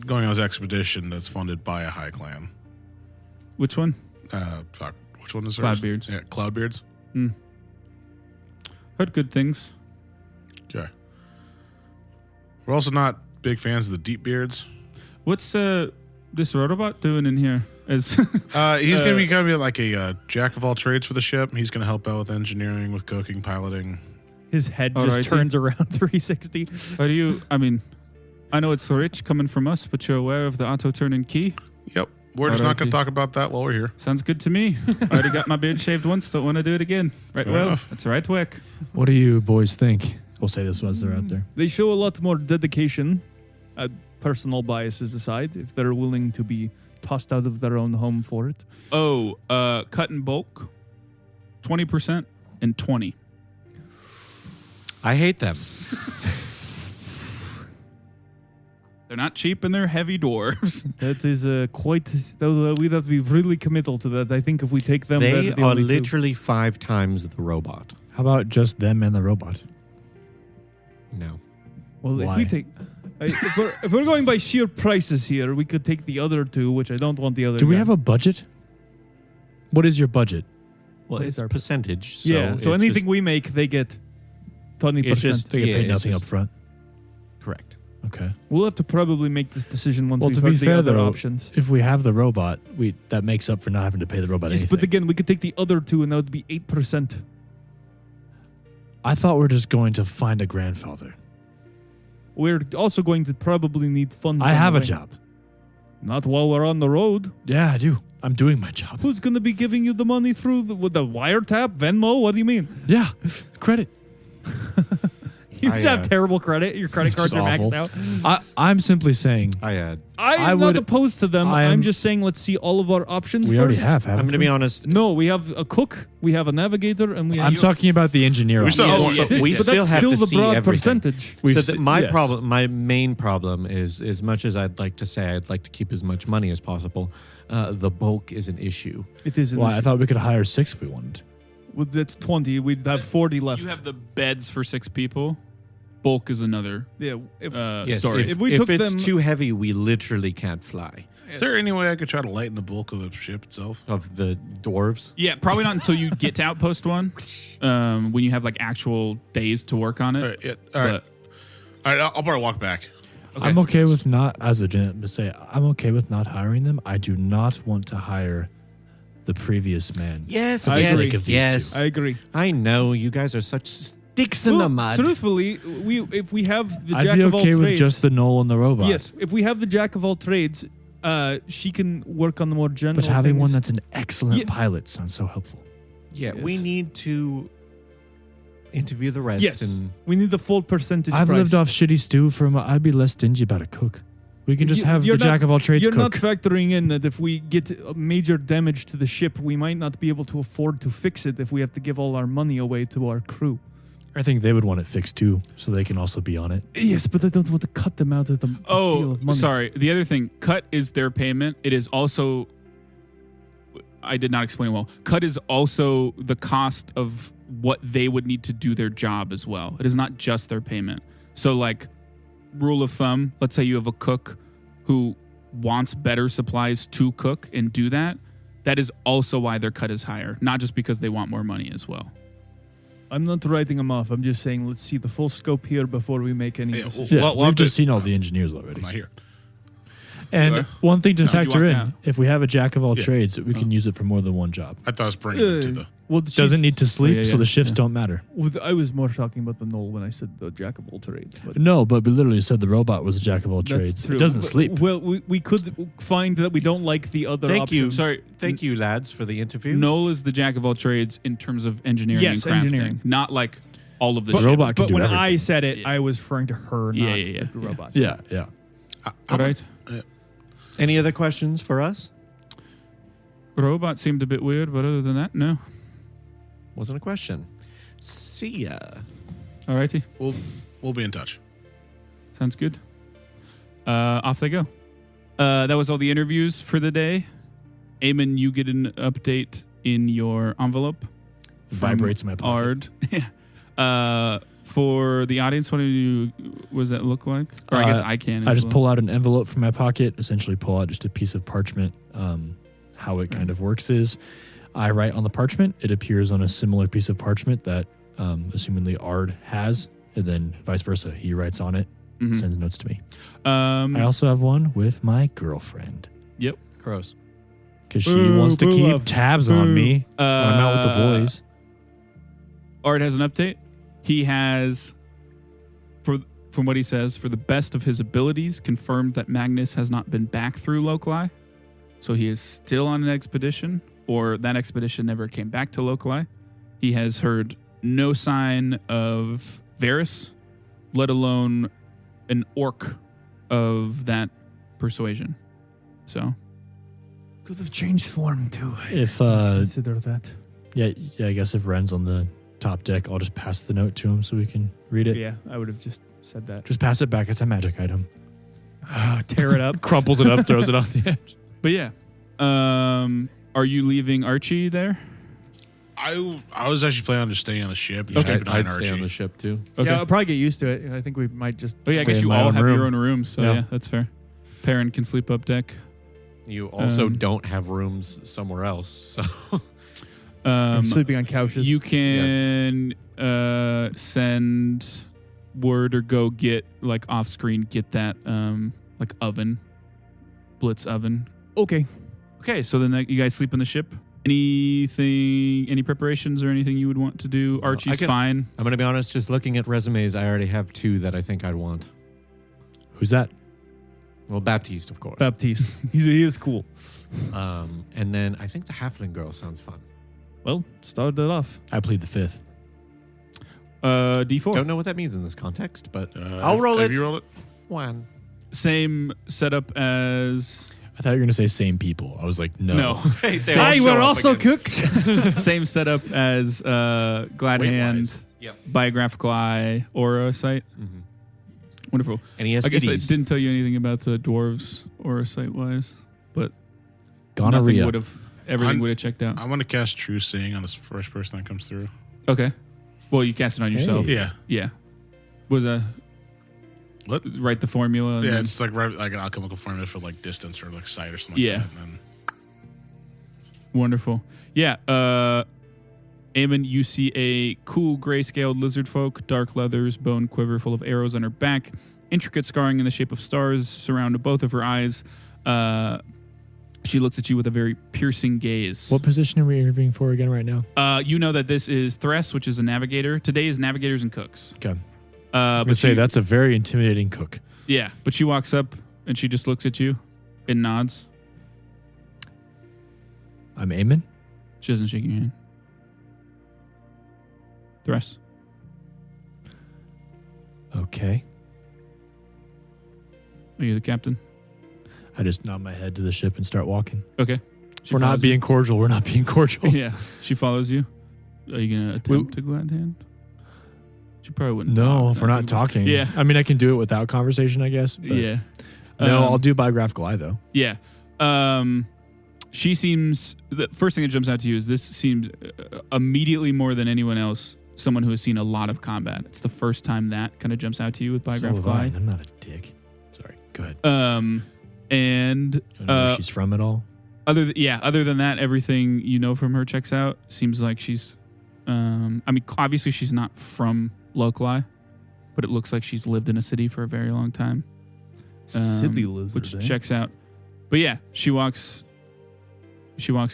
going on this expedition that's funded by a high clan. which one? Fuck. Which one is yours? Cloudbeards. Yeah, Cloudbeards. Heard good things. Okay. We're also not big fans of the Deepbeards. What's this Rotobot doing in here? As He's going to be like a jack of all trades for the ship. He's going to help out with engineering, with cooking, piloting. His head Alrighty. just turns around 360. How do you? I mean, I know it's rich coming from us, but you're aware of the auto turning key. Yep. We're just not going Alrighty. to talk about that while we're here. Sounds good to me. I already got my beard shaved once. Don't want to do it again. Right. Fair well, enough. that's right, Wick. What do you boys think? We'll say this was they're out there. They show a lot more dedication, personal biases aside, if they're willing to be tossed out of their own home for it. Oh, cut in bulk, 20% and 20. I hate them. They're not cheap and they're heavy dwarves. That is quite. We'd have to be really committal to that. I think if we take them, They they're the are only two. literally 5 times the robot. How about just them and the robot? No. Well, if Why? we take. If we're going by sheer prices here, we could take the other two, which I don't want the other. Do we guy. have a budget? What is your budget? Well, What it's is our- a percentage. So yeah, so it's anything just- we make, they get 20%. It's just- They get Yeah, paid it's nothing just- up front. correct. Okay. We'll have to probably make this decision once Well, we've to heard be the fair, other though, options. if we have the robot, that makes up for not having to pay the robot Yes, anything. but again, we could take the other two, and that would be 8%. I thought we were just going to find a grandfather. We're also going to probably need funds. I on have the a way. job. Not while we're on the road. Yeah, I do. I'm doing my job. Who's going to be giving you the money through with the wiretap, Venmo? What do you mean? Yeah, credit. You I, just have terrible credit. Your credit cards are maxed awful. out. I'm simply saying I I'm I not would- opposed to them. I am- I'm just saying let's see all of our options we first. already have. I'm haven't going to be we? honest. No, we have a cook, we have a navigator, and we have... I'm talking about the engineer. We still option. have one- but we but still that's have still to the see broad everything. percentage. We've So se- my yes. problem, my main problem is, as much as I'd like to say I'd like to keep as much money as possible, the bulk is an issue. It is an Well, I issue. thought we could hire 6 if we wanted. Well, that's 20. We'd have 40 left. You have the beds for 6 people. Bulk is another yeah. If, Yes, story. If we took it's them- too heavy, we literally can't fly. Is there any way I could try to lighten the bulk of the ship itself? Of the dwarves, Yeah, probably not until you get to Outpost 1, when you have like actual days to work on it. All right. Yeah, all right. All right. I'll probably walk back. Okay. I'm okay with not, as a gen, but say I'm okay with not hiring them. I do not want to hire the previous man. yes, I yes, agree. Of these yes. I agree. I know you guys are such sticks in the Well, mud. Truthfully, if we have the I'd jack be of all okay with trades, just the Knoll and the robot. yes, if we have the jack of all trades, she can work on the more general. But having things. one that's an excellent Yeah. pilot sounds so helpful. Yeah, Yes. we need to interview the rest. yes, And we need the full percentage. I've price. lived off shitty stew I'd be less stingy about a cook. We can just have the You're not- jack of all trades You're cook. not factoring in that if we get major damage to the ship, we might not be able to afford to fix it if we have to give all our money away to our crew. I think they would want it fixed too, so they can also be on it. Yes, but I don't want to cut them out of the deal Oh, of money. sorry. The other thing, cut is their payment. It is also, I did not explain well. Cut is also the cost of what they would need to do their job as well. It is not just their payment. So, like, rule of thumb, let's say you have a cook who wants better supplies to cook and do that. That is also why their cut is higher, not just because they want more money as well. I'm not writing them off. I'm just saying let's see the full scope here before we make any Yeah, decisions. Yeah, Well, we've I'll just do- seen all the engineers already. I'm not here. And What? one thing to No, do you factor want in, that? if we have a jack of all Yeah. trades, we can use it for more than one job. I thought I was bringing it to the. Well, Doesn't need to sleep, yeah, so yeah, the shifts yeah. don't matter. I was more talking about the null when I said the jack of all trades. But No, but we literally said the robot was a jack of all that's trades. true. It doesn't But- sleep. Well, we could find that we don't like the other thank options. you, Sorry. thank you, lads, for the interview. Noel is the jack of all trades in terms of engineering Yes, and crafting, engineering. not like all of the The shit. robot can But do when everything. I said it, Yeah. I was referring to her, Yeah, not yeah, the yeah. robot. Yeah. All right. Any other questions for us? Robot seemed a bit weird, but other than that, no. Wasn't a question. See ya. Alrighty. We'll be in touch. Sounds good. Off they go. That was all the interviews for the day. Eamon, you get an update in your envelope. Vibrates in my pocket. Ard. For the audience, what does that look like? Or I guess I can. I just pull out an envelope from my pocket, essentially pull out just a piece of parchment. How it kind of works is I write on the parchment. It appears on a similar piece of parchment that, assumingly, Ard has, and then vice versa. He writes on it, sends notes to me. I also have one with my girlfriend. Yep. Gross. Because she wants to keep tabs on me when I'm out with the boys. Ard has an update. He has, from what he says, for the best of his abilities, confirmed that Magnus has not been back through Locali. So he is still on an expedition, or that expedition never came back to Locali. He has heard no sign of Varys, let alone an orc of that persuasion. So Could have changed form too. If Consider that. yeah, I guess if Ren's on the top deck, I'll just pass the note to him so we can read it. Yeah, I would have just said that. Just pass it back. It's a magic item. Tear it up. Crumples it up, throws it off the edge. But yeah, are you leaving Archie there? I was actually planning on just staying on the ship. Okay. Keep an eye I'd on stay on Archie. the ship too. Okay. Yeah, I'll probably get used to it. I think we might just. Oh yeah, I Stay guess in you my all own have room. your own rooms, so Yeah. yeah, that's fair. Perrin can sleep up deck. You also Um, don't have rooms somewhere else, so sleeping on couches. You can send word or go get like off screen, get that like oven, blitz oven. Okay. Okay, so then you guys sleep in the ship. Any preparations or anything you would want to do? Archie's fine. I'm going to be honest. Just looking at resumes, I already have 2 that I think I'd want. Who's that? Well, Baptiste, of course. Baptiste. He is cool. And then I think the halfling girl sounds fun. Well, start it off. I plead the fifth. D4. Don't know what that means in this context, but I'll roll have it. you roll it? 1. Same setup as I thought you were going to say same people. I was like, no. They all I show were up also again. cooked. same setup as Glad Hand, Weight-wise. Yep. Biographical Eye, Aura Sight. Mm-hmm. Wonderful. And he has I guess I STDs. didn't tell you anything about the dwarves Aura Sight wise, but Gonorrhea. everything would have checked out. I'm going to cast True Seeing on this first person that comes through. Okay. Well, you cast it on yourself. Yeah. Yeah. Was What? write the formula? And Yeah, then- it's like an alchemical formula for like distance or like sight or something Yeah. like that. And then Wonderful. Yeah. Eamon, you see a cool gray-scaled lizard folk, dark leathers, bone quiver full of arrows on her back, intricate scarring in the shape of stars surround both of her eyes. She looks at you with a very piercing gaze. What position are we interviewing for again right now? You know that this is Thress, which is a navigator. Today is navigators and cooks. Okay. I was going to say, she- that's a very intimidating cook. Yeah, but she walks up and she just looks at you and nods. I'm Eamon. She doesn't shake your hand. Thress. Okay. Are you the captain? I just nod my head to the ship and start walking. Okay. She We're not follows being cordial. We're not being cordial. you. Yeah. She follows you. Are you going to attempt to glad hand? She probably wouldn't. No, talk, if we're not talking. Yeah. I mean, I can do it without conversation, I guess. But Yeah. No, I'll do biographical eye, though. Yeah. She seems, the first thing that jumps out to you is this seems immediately more than anyone else, someone who has seen a lot of combat. It's the first time that kind of jumps out to you with So have biographical I. eye. I'm not a dick. Sorry. Go ahead. And You know where she's from at all? other than that, everything you know from her checks out. Seems like she's, I mean, obviously she's not from Locali, but it looks like she's lived in a city for a very long time. City lizard. Which checks out. But yeah, she walks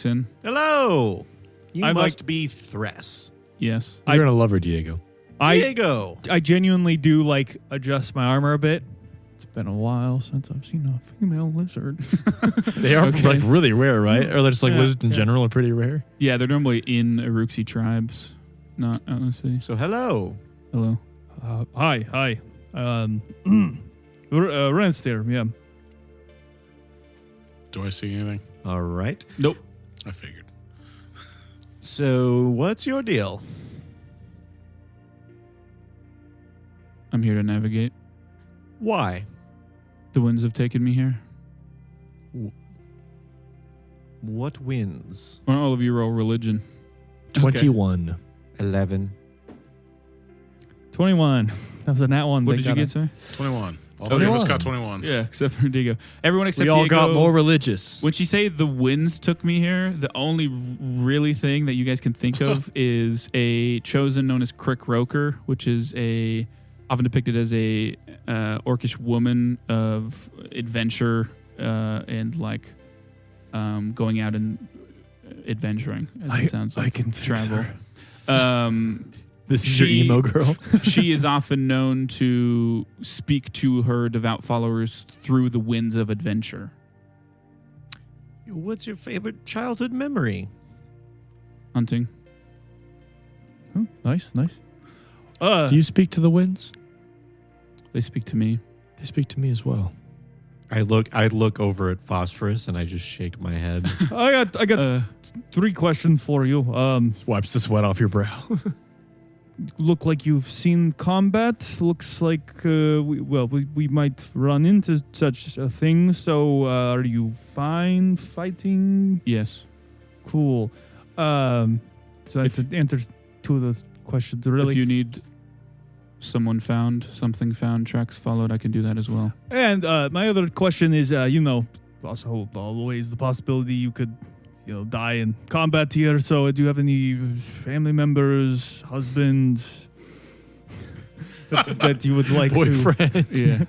in. Hello. You I'm must be Thress. Yes. You're going to love her, Diego. Diego. I genuinely do like adjust my armor a bit. It's been a while since I've seen a female lizard. They are Okay. like really rare, right? Or they're just like Yeah, lizards in yeah. general are pretty rare. Yeah, they're normally in Aruxi tribes. Not, let's see. So hello. Hello. Hi. Ren's there, yeah. do I see anything? All right. Nope. I figured. So, what's your deal? I'm here to navigate. Why? The winds have taken me here. What wins? Why don't all of you roll religion? 21. 11. 21. That was a nat one. What did you get, sir? 21. All three of us got 21s. Yeah, except for Diego. Everyone except We all Diego. got more religious. When she say the winds took me here, the only really thing that you guys can think of is a chosen known as Crick Roker, which is often depicted as a orcish woman of adventure and like going out and adventuring, as it sounds like. I can travel. This is your emo girl. She is often known to speak to her devout followers through the winds of adventure. What's your favorite childhood memory? Hunting. Oh, nice. Do you speak to the winds? They speak to me. They speak to me as well. I look over at Phosphorus and I just shake my head. I got 3 questions for you. Wipes the sweat off your brow. Look like you've seen combat. Looks like we might run into such a thing. So are you fine fighting? Yes. Cool. So that's the answers to those questions. Really. If you need someone found, something found, tracks followed, I can do that as well. And my other question is, also always the possibility you could, die in combat here. So do you have any family members, husband that you would like Boyfriend. Yeah.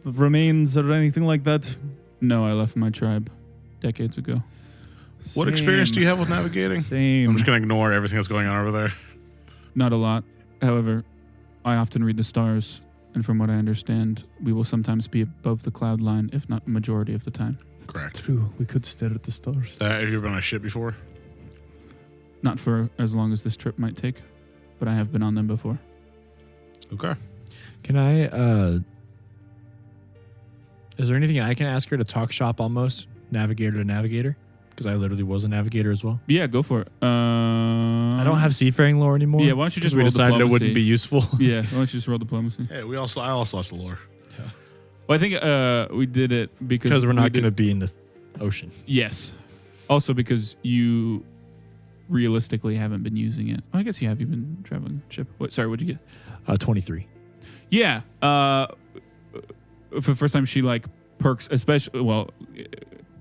remains or anything like that? No, I left my tribe decades ago. What experience do you have with navigating? Same. I'm just going to ignore everything that's going on over there. Not a lot. However, I often read the stars, and from what I understand, we will sometimes be above the cloud line, if not majority of the time. Correct. True. We could stare at the stars. Have you ever been on a ship before? Not for as long as this trip might take, but I have been on them before. Okay. Can I, is there anything I can ask her to talk shop almost? Navigator to navigator? Because I literally was a navigator as well. Yeah, go for it. I don't have seafaring lore anymore. Yeah, why don't you just we roll decided diplomacy? it wouldn't be useful. Yeah, why don't you just roll diplomacy? Hey, I also lost the lore. Well, I think we did it Because we're not going to be in the ocean. Yes. Also because you realistically haven't been using it. Oh, I guess you have. You've been traveling ship. Sorry, what'd you get? 23. Yeah. For the first time, she like perks, especially. Well,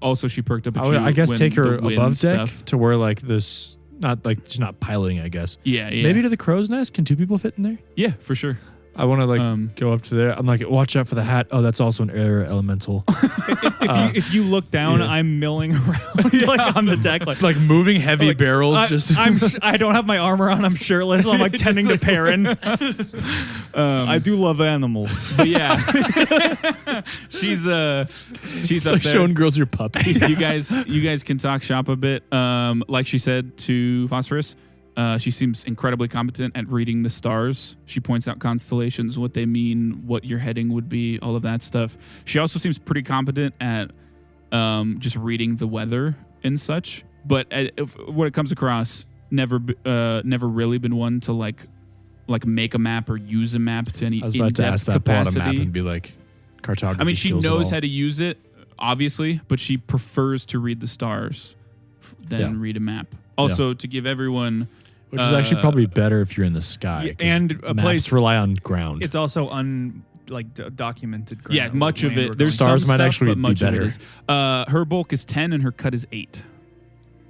also she perked up. I guess when take her the wind above deck stuff. to where like this, not like she's not piloting, I guess. Yeah. Maybe to the crow's nest. Can 2 people fit in there? Yeah, for sure. I want to go up to there. I'm like, watch out for the hat. Oh, that's also an air elemental. If you look down, yeah. I'm milling around like on the deck, like moving heavy barrels. I don't have my armor on. I'm shirtless. I'm like tending to Perrin. I do love animals, but yeah, she's up like there. showing girls your puppy. you guys can talk shop a bit. Like she said to Phosphorus. She seems incredibly competent at reading the stars. She points out constellations, what they mean, what your heading would be, all of that stuff. She also seems pretty competent at just reading the weather and such. But what it comes across, never really been one to like make a map or use a map to any I was about to ask that. Pull out a map and be like, cartography. I mean, she skills at knows all. how to use it, obviously, but she prefers to read the stars than read a map. Also, to give everyone. Which is actually probably better if you're in the sky. Yeah, and a maps place rely on ground. It's also documented. Yeah, much of it. There's Stars some might stuff, actually but much be of it better. is. Her bulk is 10 and her cut is 8.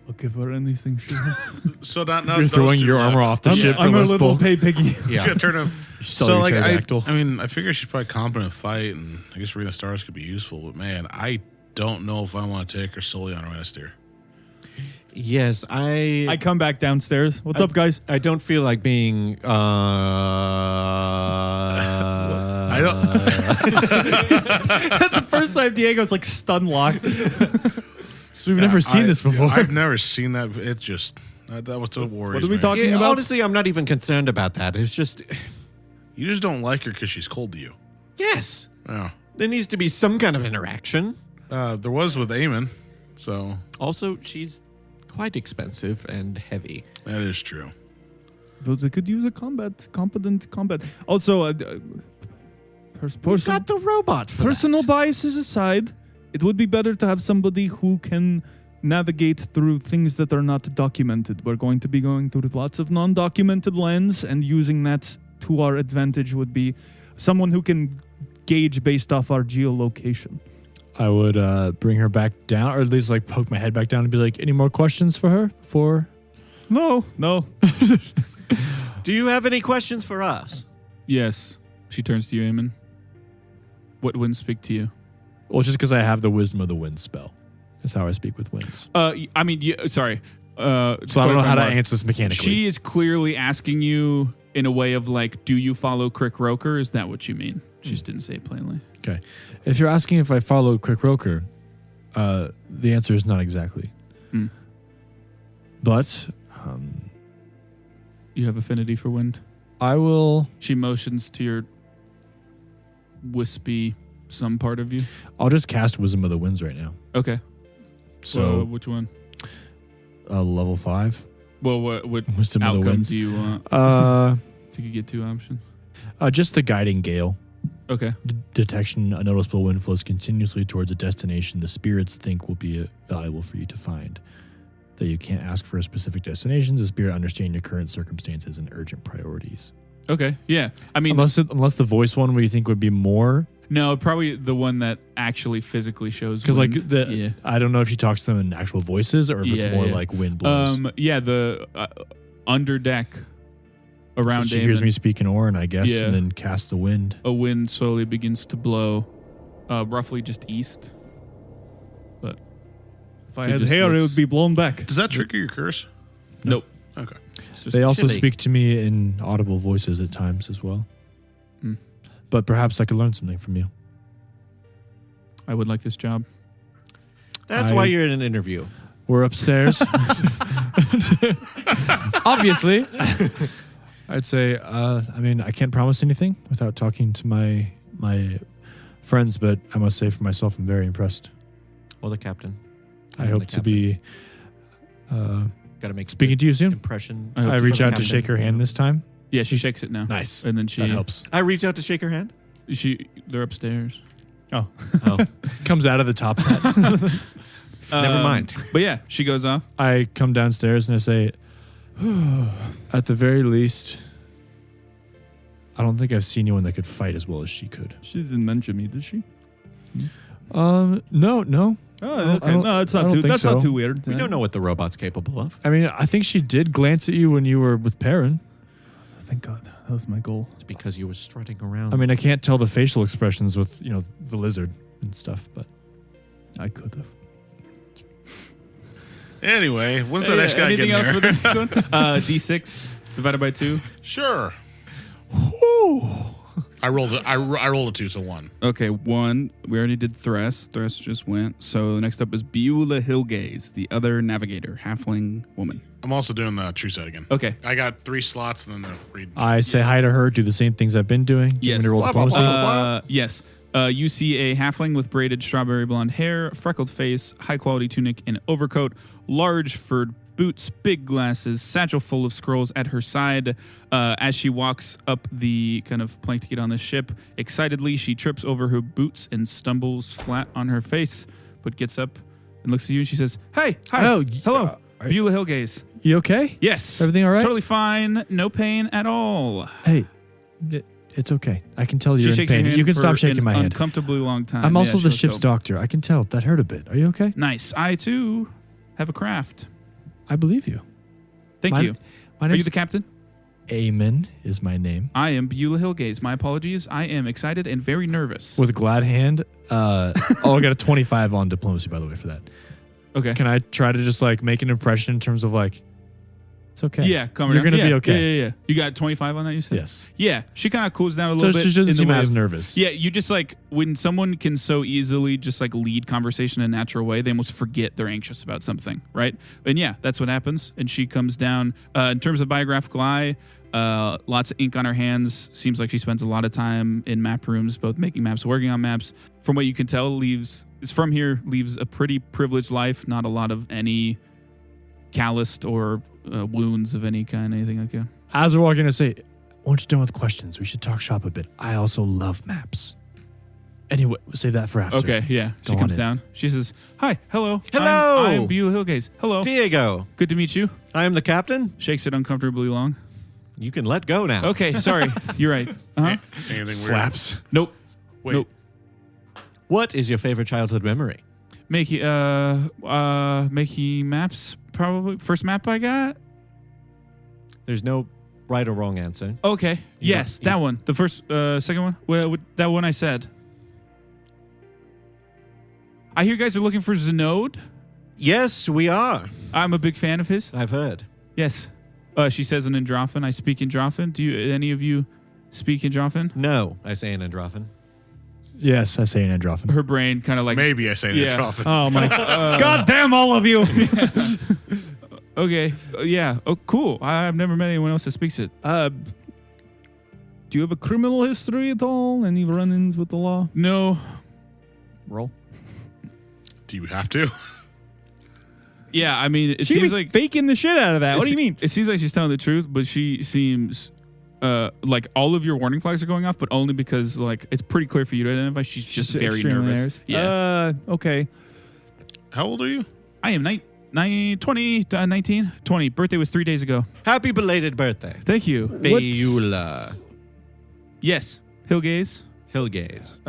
I'll give her anything she wants. So now You're those throwing two your left. armor off the ship for I'm a less little bulk. pay piggy. She's gonna turn him. Sell So your like pterodactyl. I figure she's probably competent to fight, and I guess reading the stars could be useful. But man, I don't know if I want to take her solely on Renister. Yes, I come back downstairs. What's up, guys? I don't feel like being. I don't. That's the first time Diego's like stun locked. So we've never seen this before. I've never seen that. It just that was what worries What are we me. talking about? Honestly, I'm not even concerned about that. It's just, You just don't like her because she's cold to you. yes, Yeah. there needs to be some kind of interaction. There was with Eamon. So Also, she's quite expensive and heavy. That is true. But they could use a competent combat. Also, Who's got the robot for personal that? biases aside, it would be better to have somebody who can navigate through things that are not documented. We're going to be going through lots of non-documented lands, and using that to our advantage would be someone who can gauge based off our geolocation. I would bring her back down, or at least like poke my head back down and be like, any more questions for her? No. Do you have any questions for us? Yes. She turns to you, Eamon. What winds speak to you? Well, just because I have the Wisdom of the Wind spell. That's how I speak with winds. I mean, sorry. So I don't know how to answer this mechanically. She is clearly asking you in a way of like, do you follow Crick Roker? Is that what you mean? She just didn't say it plainly. Okay. If you're asking if I follow Crick Roker, the answer is not exactly. Mm. But You have affinity for wind? I will... She motions to your wispy some part of you. I'll just cast Wisdom of the Winds right now. Okay. So which one? level 5. Well, what Wisdom of the outcome Winds. do you want? Uh, So you could get 2 options. just the Guiding Gale. Okay. Detection, a noticeable wind flows continuously towards a destination the spirits think will be valuable for you to find. Though you can't ask for a specific destination, the spirit understands your current circumstances and urgent priorities. Okay. Yeah. I mean, Unless the voice one we think would be more. no, probably the one that actually physically shows. Because like wind. I don't know if she talks to them in actual voices or if it's more Yeah. like wind blows. The under deck around so she hears Damon, me speak in Orin, I guess, Yeah. and then cast the wind. a wind slowly begins to blow, roughly just east. But If I She had just hair, it looks- would be blown back. Does that trigger your curse? nope. Okay. It's just They also chilly. speak to me in audible voices at times as well. Hmm. But perhaps I could learn something from you. I would like this job. That's I- why you're in an interview. We're upstairs. Obviously. I'd say, I mean, I can't promise anything without talking to my friends, but I must say for myself, I'm very impressed. Well, the captain. I hope to be Got to make speaking to you soon. impression. I hope I to reach be out to captain. shake her hand this time. Yeah, she shakes it now. Nice. And then That helps. I reach out to shake her hand. They're upstairs. Oh, Comes out of the top hat. never mind. But yeah, she goes off. I come downstairs and I say, at the very least, I don't think I've seen anyone that could fight as well as she could. She didn't mention me, did she? No. Oh, I okay. don't- No, it's I not don't too. think That's so. not too weird. We don't know what the robot's capable of. I mean, I think she did glance at you when you were with Perrin. Thank God, that was my goal. It's because you were strutting around. I mean, I can't tell the facial expressions with, the lizard and stuff, but I could have. Anyway, when's the next guy Anything getting else here? for the next one? D6 divided by 2. Sure. I rolled a 2, so 1. Okay, 1. We already did Thress. Thress just went. So next up is Beulah Hillgaze, the other navigator, halfling woman. I'm also doing the true set again. Okay. I got 3 slots and then the read. I say hi to her, do the same things I've been doing. Yes. Give me to roll Blah, blah, diplomacy. blah. Yes. You see a halfling with braided strawberry blonde hair, freckled face, high quality tunic and overcoat, large furred boots, big glasses, satchel full of scrolls at her side. As she walks up the kind of plank to get on the ship, excitedly she trips over her boots and stumbles flat on her face, but gets up and looks at you and she says, "Hey, hi, Oh, hello, are- Beulah Hillgaze." You okay? Yes, Everything all right? Totally fine, no pain at all. Hey, it's okay. I can tell She you're in shakes your pain. hand You can for stop shaking an my hand. uncomfortably long time. I'm also Yeah, the she'll ship's go. doctor. I can tell. That hurt a bit. Are you okay? Nice. I too have a craft. I believe you. Thank My- you. My Are you name's the captain? Amen is my name. I am Beulah Hillgaze. My apologies. I am excited and very nervous. With glad hand. I got a 25 on diplomacy, by the way, for that. Okay. Can I try to just make an impression in terms of it's okay? Yeah, come You're down. gonna Yeah, be okay. Yeah. You got 25 on that, you said? Yes. Yeah. She kind of cools down a So little it bit. just doesn't in the seem way as of- nervous. Yeah, you just when someone can so easily just lead conversation in a natural way, they almost forget they're anxious about something, right? And yeah, that's what happens. And she comes down. In terms of biographical eye, lots of ink on her hands. Seems like she spends a lot of time in map rooms, both making maps, working on maps. From what you can tell, leaves a pretty privileged life. Not a lot of any calloused or wounds of any kind, anything like that. As we're walking, I say, once you're done with questions, we should talk shop a bit. I also love maps. Anyway, we'll save that for after. Okay, yeah. She Go comes on in. down. She says, "Hi, hello. Hello. I'm Beulah Hillgaze. Hello. Diego, Good to meet you." I am the captain. Shakes it uncomfortably long. You can let go now. Okay, sorry. You're right. Uh-huh. Anything Slaps. Nope. Wait. Nope. What is your favorite childhood memory? Makey maps, probably. First map I got? There's no right or wrong answer. Okay. Yes, don't- that one. The first, second one? Well, that one I said. I hear you guys are looking for Zenode. Yes, we are. I'm a big fan of his. I've heard. Yes. She says in Androphan. I speak Androphan. Do you, any of you speak Androphan? No, I say an androphin. Yes, I say an androphin. Her brain kind of like... Maybe I say Yeah. Androphin. Oh my God damn all of you. Okay. Yeah. Oh, cool. I've never met anyone else that speaks it. Do you have a criminal history at all? Any run-ins with the law? No. Roll. Do you have to? Yeah, I mean, it She seems was like... faking the shit out of that. What do you mean? It seems like she's telling the truth, but she seems... like all of your warning flags are going off, but only because like it's pretty clear for you to identify. She's just very extremely nervous. nervous. Yeah. Okay. How old are you? I am 19. Birthday was 3 days ago. Happy belated birthday. Thank you. Beulah Yes. Hillgaze. Hillgaze.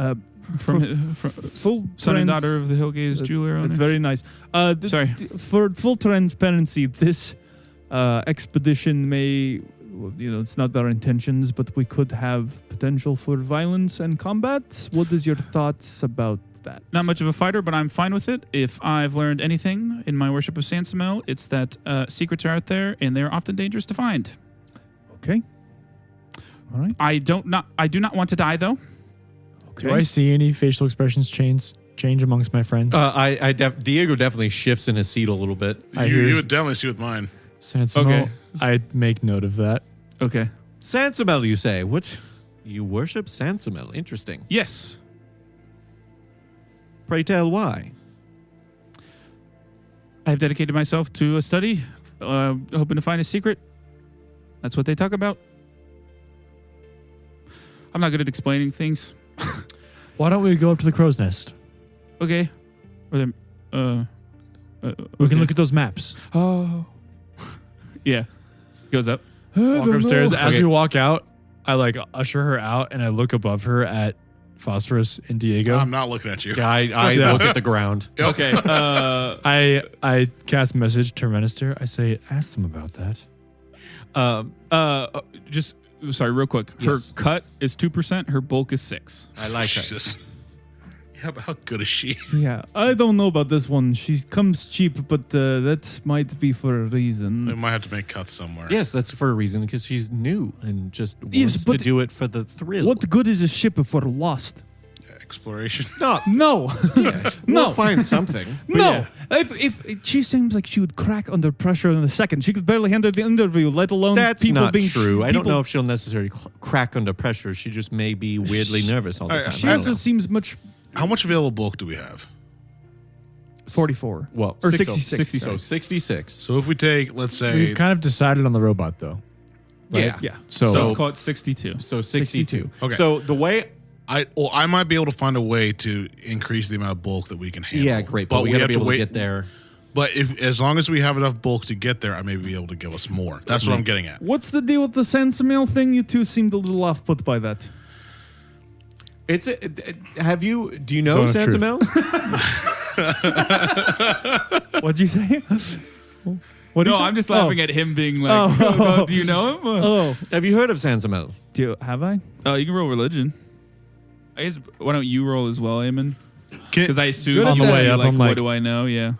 From Full son and trans- daughter of the Hillgaze jeweler owner. That's very nice. Sorry. For full transparency, this expedition may, it's not our intentions, but we could have potential for violence and combat. What is your thoughts about that? Not much of a fighter, but I'm fine with it. If I've learned anything in my worship of Sansamel, it's that secrets are out there and they're often dangerous to find. Okay. All right. I do not want to die though. Okay. Do I see any facial expressions change amongst my friends? Diego definitely shifts in his seat a little bit. I You hear would definitely see with mine. Sansamel. Okay. I make note of that. Okay. Sansamel, you say? What? You worship Sansamel? Interesting. Yes. Pray tell why. I have dedicated myself to a study, hoping to find a secret. That's what they talk about. I'm not good at explaining things. Why don't we go up to the crow's nest? Okay. Or then, We can look at those maps. Oh. Yeah. Goes up. Walk upstairs. As Okay. we walk out, I like usher her out and I look above her at Phosphorus and Diego. I'm not looking at you. I Yeah. look at the ground. Okay. I cast message to Minister. I say, ask them about that. Just sorry, real quick. Yes. Her cut is 2%. Her bulk is 6. I like her. Jesus. Yeah, but how good is she? Yeah, I don't know about this one. She comes cheap, but that might be for a We reason. might have to make cuts somewhere. Yes, that's for a reason, because she's new and just wants Yes, to but do it for the thrill. What good is a ship if we're lost? Exploration. Stop. No. Yeah, No. We'll find something. No. If she seems like she would crack under pressure in a second. She could barely handle the interview, let alone That's people not being true. I don't people- know if she'll necessarily crack under pressure. She just may be weirdly nervous all the Alright, time. She I don't also know. seems much How much available bulk do we have? 44. Well, Or 66. 66. So 66. So if we take, let's say, We've kind of decided on the robot, though. Right? Yeah. Yeah. So So, let's call it 62. So 62. Okay. So the way... I might be able to find a way to increase the amount of bulk that we can handle. Yeah, great. But we got to be able to get there. But as long as we have enough bulk to get there, I may be able to give us more. That's what I'm getting at. What's the deal with the Sansamel thing? You two seemed a little off put by that. Do you know Zone of truth. Sansamel? What'd you say? What No, I'm just laughing at him being like, no, do you know him? Oh, Have you heard of Sansamel? have I? You can roll religion. I guess, why don't you roll as well, Eamon? Because I assume Good you on the would way be up, like, I'm what like- do I know? Yeah.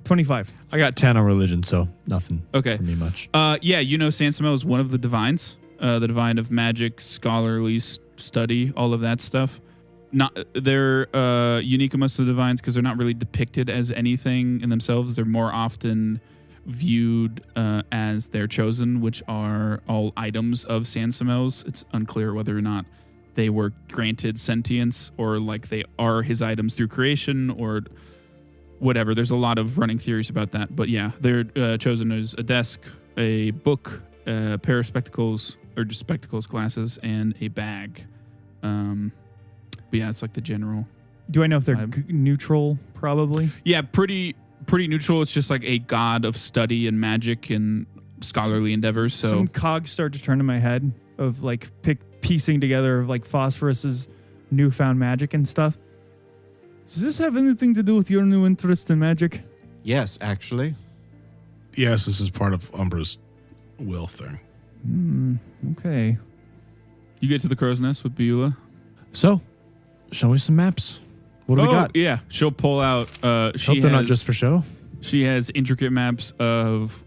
25. I got 10 on religion, so nothing Okay. for me much. Yeah, you know Sansamel is one of the divines, the divine of magic, scholarly study, all of that stuff. They're unique amongst the divines because they're not really depicted as anything in themselves. They're more often viewed as their chosen, which are all items of Sansamel's. It's unclear whether or not they were granted sentience or like they are his items through creation or whatever. There's a lot of running theories about that. But yeah, they're chosen as a desk, a book, a pair of spectacles, or just spectacles, glasses, and a bag. But yeah, it's like the general. Do I know if they're vibe. neutral? Probably. Yeah, pretty neutral. It's just like a god of study and magic and scholarly endeavors. So Some cogs start to turn in my head of like piecing together of like Phosphorus's newfound magic and stuff. Does this have anything to do with your new interest in magic? Yes, actually. Yes, this is part of Umbra's will thing. Okay. you get to the crow's nest with Beulah. So, show me some maps. What do we got? Yeah, she'll pull out. Hope they're not just for show. She has intricate maps of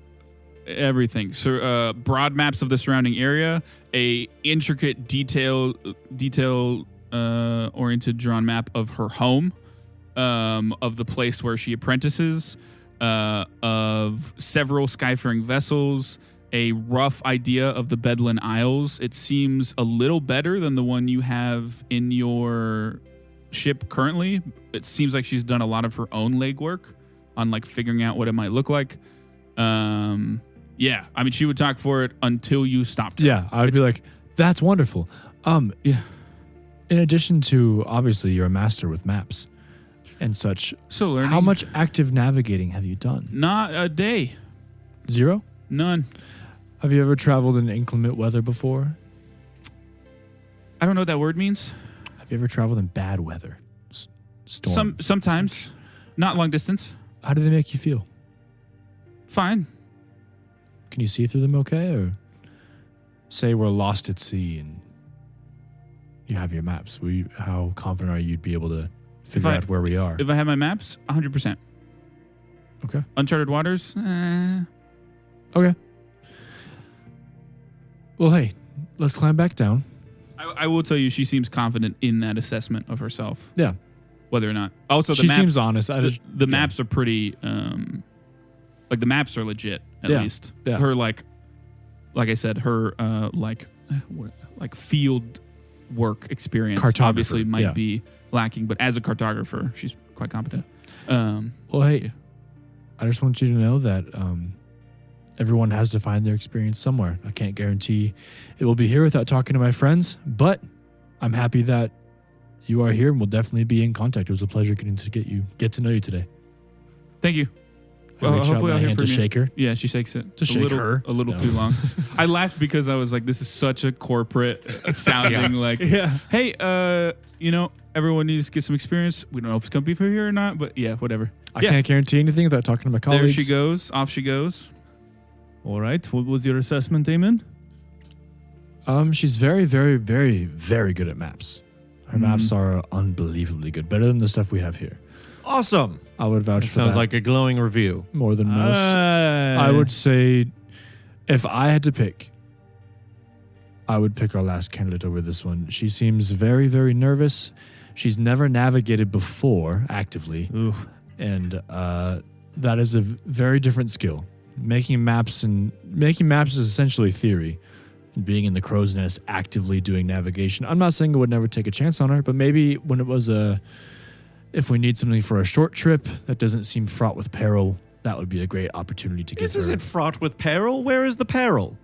everything. So broad maps of the surrounding area, a intricate detail oriented drawn map of her home, of the place where she apprentices, of several skyfaring vessels, a rough idea of the Bedlin Isles. It seems a little better than the one you have in your ship currently. It seems like she's done a lot of her own legwork on like figuring out what it might look like. Yeah, I mean, she would talk for it until you stopped her. Yeah, I would be like, that's wonderful. Yeah. In addition to, obviously, you're a master with maps and such. So learning. How much active navigating have you done? Not a day. 0? None. Have you ever traveled in inclement weather before? I don't know what that word means. Have you ever traveled in bad weather? Storm? Sometimes. Not long distance. How do they make you feel? Fine. Can you see through them okay? Or say we're lost at sea and you have your maps. How confident are you you'd be able to figure out where we are? If I have my maps, 100%. Okay. Uncharted waters? Okay. Well, hey, let's climb back down. I will tell you, she seems confident in that assessment of herself. Yeah. Whether or not. Also, She seems honest. The maps are pretty, like the maps are legit, at least. Yeah. Her, like I said, her, like field work experience obviously might be lacking, but as a cartographer, she's quite competent. Well, hey, I just want you to know that everyone has to find their experience somewhere. I can't guarantee it will be here without talking to my friends, but I'm happy that you are here and we'll definitely be in contact. It was a pleasure getting to get to know you today. Thank you. I reach out my hand to shake her. Yeah, she shakes it. To shake her. A little too long. I laughed because I was like, this is such a corporate sounding like, hey, everyone needs to get some experience. We don't know if it's going to be for here or not, but yeah, whatever. I can't guarantee anything without talking to my colleagues. There she goes. Off she goes. All right. What was your assessment, Damon? She's very, very, very, very good at maps. Her maps are unbelievably good. Better than the stuff we have here. Awesome. I would vouch for that. Sounds like a glowing review. More than most. I would say if I had to pick, I would pick our last candidate over this one. She seems very, very nervous. She's never navigated before actively. Oof. And that is a very different skill. Making maps is essentially theory. And being in the crow's nest, actively doing navigation. I'm not saying I would never take a chance on her, but maybe when it was if we need something for a short trip that doesn't seem fraught with peril, that would be a great opportunity to get This her. isn't fraught with peril. Where is the peril?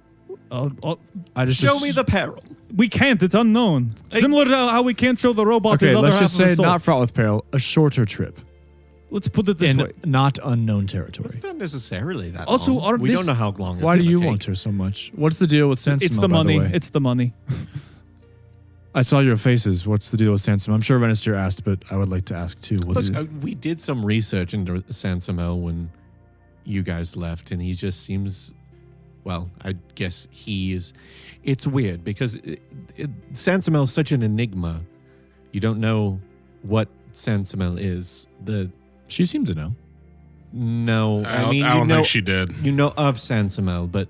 Show me the peril. We can't. It's unknown. Similar to how we can't show the robot. Okay, his other let's just half of say his soul. not fraught with peril. A shorter trip Let's put it this in way. not unknown territory. It's not necessarily that Also, long. We don't know how long it's Why do gonna you take. want her so much? What's the deal with Sansimo, It's the by money. the way? It's the money. I saw your faces. What's the deal with Sansimo? I'm sure Renister asked, but I would like to ask too. What's Look, we did some research into Sansimo when you guys left, and he just seems, well, I guess he is. It's weird because Sansimo is such an enigma. You don't know what Sansimo is. She seemed to know. No, I don't think she did. You know of Sansimo, but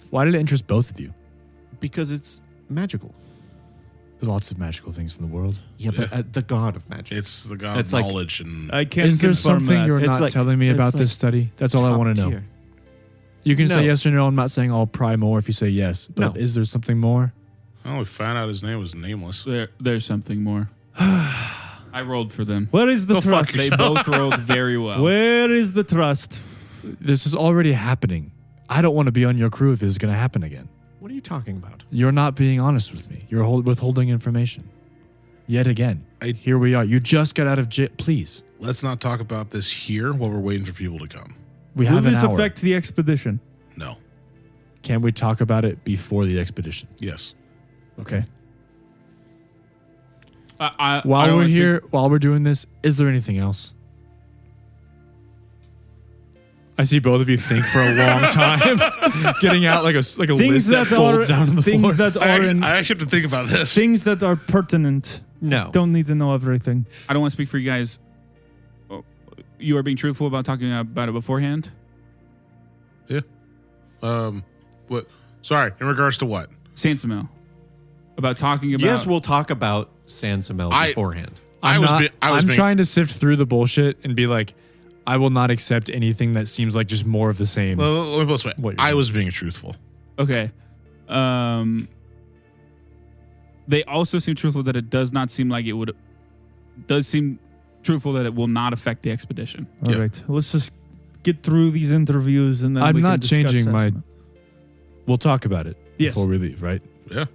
Why did it interest both of you? because it's magical. There's lots of magical things in the world. Yeah, but the god of magic. It's the god It's of like- knowledge and I can't Is there confirm something that. you're It's not like- telling me it's about like this study? That's all I want to know. Top tier. You can No. say yes or no. I'm not saying I'll pry more if you say yes. But No. is there something more? we found out his name was nameless. There's something more. I rolled for them. Where is the Go fuck trust? They both rolled very well. Where is the trust? This is already happening. I don't want to be on your crew if this is going to happen again. What are you talking about? You're not being honest with me. You're withholding information. Yet again. Here we are. You just got out of jail. Please. Let's not talk about this here while we're waiting for people to come. We Will have an this hour. affect the expedition? No. Can we talk about it before the expedition? Yes. Okay. I While don't we're wanna speak- here, while we're doing this, is there anything else? I see both of you think for a long time, getting out like a Things list that folds down on the floor. things that are in, I actually have to think about this. things that are pertinent. No. Don't need to know everything. I don't want to speak for you guys. Oh, you are being truthful about talking about it beforehand? What? Sorry. In regards to what? Sansamel. About talking about... Yes, we'll talk about Sansamel I- beforehand. I'm trying to sift through the bullshit and be like, I will not accept anything that seems like just more of the same. Let me put it this way. What you're I doing. was being truthful. Okay. They also seem truthful that it does not seem like it would... Does seem truthful that it will not affect the expedition. All Yep. right, let's just get through these interviews and then I'm we can not discuss changing my- Sansamel. We'll talk about it Yes. before we leave, right? Yeah.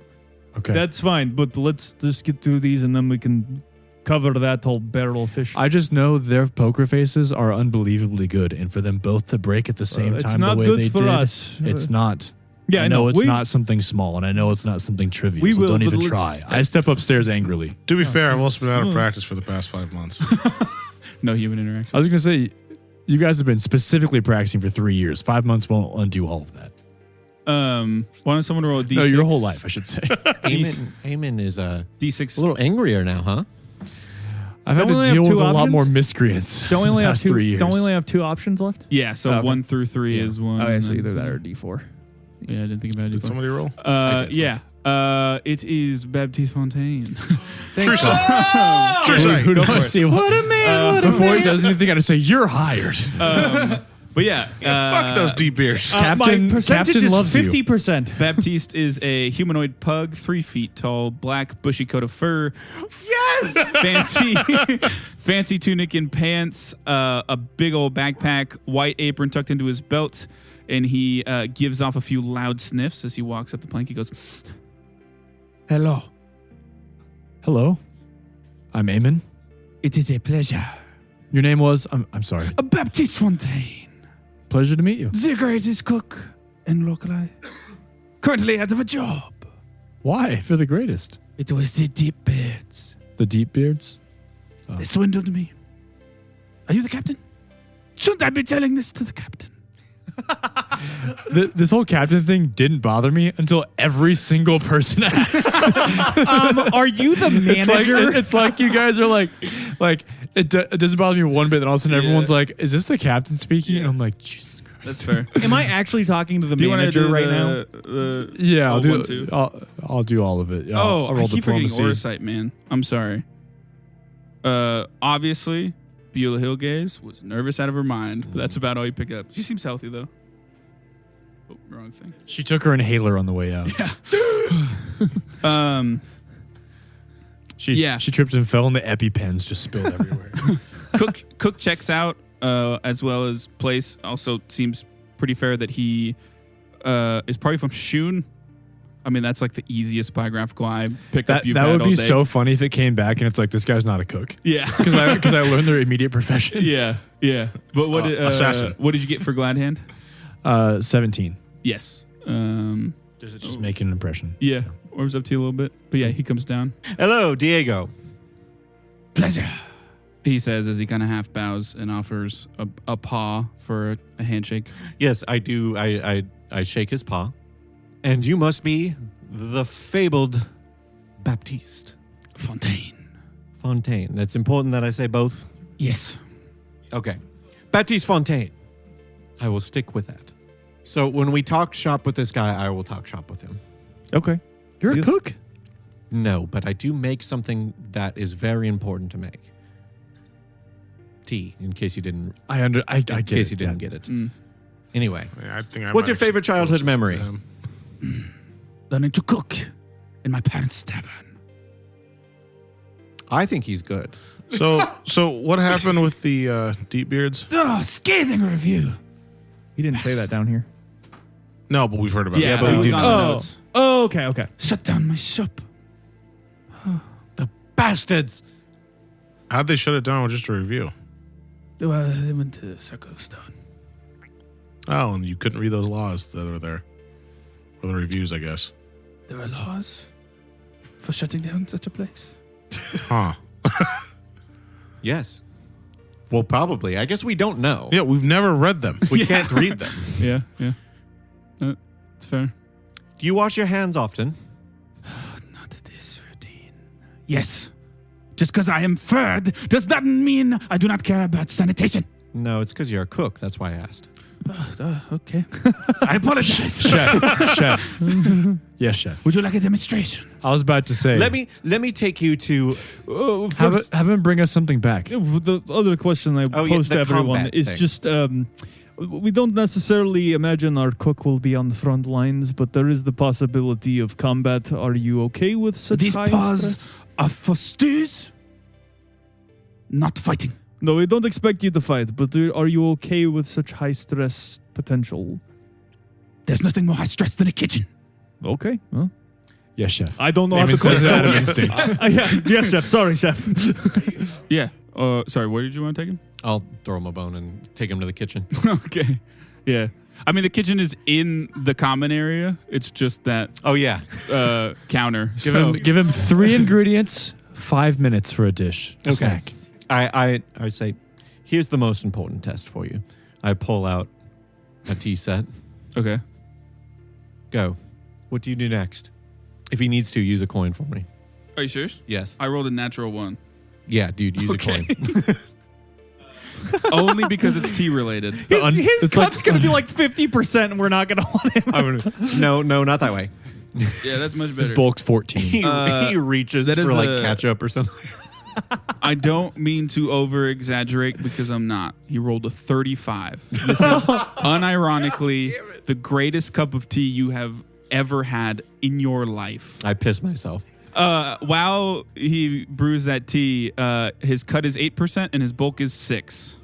Okay. That's fine, but let's just get through these and then we can cover that whole barrel of fish. I just know their poker faces are unbelievably good, and for them both to break at the same it's time not the way good they for did, us. it's not. Yeah, I know it's we, not something small, and I know it's not something trivial. We so will, don't but even let's- try. I step upstairs angrily. To be fair, I've also been out of practice for the past 5 months. No human interaction. I was going to say, you guys have been specifically practicing for 3 years. 5 months won't undo all of that. Why don't someone roll a D6? No, your whole life, I should say. Eamon is a D6. little angrier now, huh? I've had Don't we to only have deal with two a lot options? more miscreants. don't we only the have past two? 3 years. Don't we only have two options left? Yeah, so Okay. 1 through 3 Yeah. is one. Okay, so and either then- that or D4. Yeah, I didn't think about it. Did before. somebody roll? Yeah. It is Baptiste Fontaine. True sight. True sight. Who don't for I it. see what a man. Before he says anything, I just say, you're hired. But yeah, Fuck those deep beards. Captain- my percentage Captain is loves you. 50%. Baptiste is a humanoid pug, 3 feet tall, black bushy coat of fur. Yes! Fancy tunic and pants, a big old backpack, white apron tucked into his belt, and he gives off a few loud sniffs as he walks up the plank. He goes, "Hello. Hello. I'm Eamon. It is a pleasure. Your name was? I'm sorry. Baptiste Fontaine, Pleasure to meet you. the greatest cook in Locali. Currently out of a job. Why? For the greatest. It was the deep beards. The deep beards? They swindled me. Are you the captain? Shouldn't I be telling this to the captain? This whole captain thing didn't bother me until every single person asks. Are you the manager? It's like you guys are like it doesn't bother me one bit. Then all of a sudden everyone's like, "Is this the captain speaking?" And I'm like, Jesus Christ. That's fair. Am I actually talking to the Do you want to manager do right now? Yeah, I'll do. 1, 2. I'll do all of it. Yeah, Oh, I'll roll I keep forgetting diplomacy. Orsight, man. I'm sorry. Obviously, Beulah Hillgaze was nervous out of her mind, but that's about all you pick up. She seems healthy, though. Oh, wrong thing. She took her inhaler on the way out. She tripped and fell, and the EpiPens just spilled everywhere. Cook checks out, as well as Place. Also seems pretty fair that he is probably from Shun. I mean, that's like the easiest biographical I pick up you've That had would all be day. so funny if it came back and it's like, this guy's not a cook. Yeah. Because I learned their immediate profession. Yeah. But what assassin. What did you get for Glad Hand? 17. Yes. Does it just make an impression? Yeah. Warms up to you a little bit. But yeah, he comes down. Hello, Diego. Pleasure. He says as he kind of half bows and offers a paw for a handshake. Yes, I do. I shake his paw. And you must be the fabled Baptiste Fontaine. Fontaine. It's important that I say both. Yes. Okay. Baptiste Fontaine. I will stick with that. So when we talk shop with this guy, I will talk shop with him. Okay. You're a Yes. cook? No, but I do make something that is very important to make. Tea, in case you didn't. I get in case it, you didn't yeah. get it. Mm. Anyway, Yeah, I think I What's might your favorite actually childhood closest memory? to him. Learning to cook in my parents' tavern. I think he's good. So what happened with the deep beards? Oh, scathing review. He didn't say that down here. No, but we've heard about Yeah, it. but we we do do know. on the notes. Oh, okay, okay. Shut down my shop. Bastards. How'd they shut it down with just a review? They went to Circle of Stone. Oh, and you couldn't read those laws that are there. Or the reviews, I guess. There are laws for shutting down such a place. Huh. Yes. Well, probably. I guess we don't know. Yeah, we've never read them. We can't read them. Yeah. It's fair. Do you wash your hands often? Not this routine. Yes. Just because I am third does that mean I do not care about sanitation? No, it's because you're a cook. That's why I asked. Okay. I apologize. Chef. Yes, chef. Would you like a demonstration? I was about to say. Let me take you to. have him bring us something back. The other question I pose the to everyone combat is thing. just we don't necessarily imagine our cook will be on the front lines, but there is the possibility of combat. Are you okay with such These high paws stress? are for stews, not fighting. No, we don't expect you to fight, but are you okay with such high stress potential? There's nothing more high stress than a kitchen. Okay. Well, Yes, chef. I don't know how Eamon to cook. says that out of instinct. Yes, chef. Sorry, chef. Yeah. Sorry, where did you want to take him? I'll throw him a bone and take him to the kitchen. Okay. Yeah. I mean, the kitchen is in the common area. It's just that Oh yeah. counter. Give him 3 ingredients, 5 minutes for a dish. Okay. Snack. I say, here's the most important test for you. I pull out a tea set. Okay. Go. What do you do next? If he needs to, use a coin for me. Are you serious? Yes. I rolled a natural 1. Yeah, dude, use Okay. a coin. Only because it's tea related. His it's cut's like- going to be like 50%, and we're not going to want him. No, not that way. Yeah, that's much His better. bulk's 14. He reaches that is for like a- ketchup or something. I don't mean to over exaggerate because I'm not. He rolled a 35. This is unironically the greatest cup of tea you have ever had in your life. I piss myself. While he brews that tea, his cut is 8% and his bulk is 6.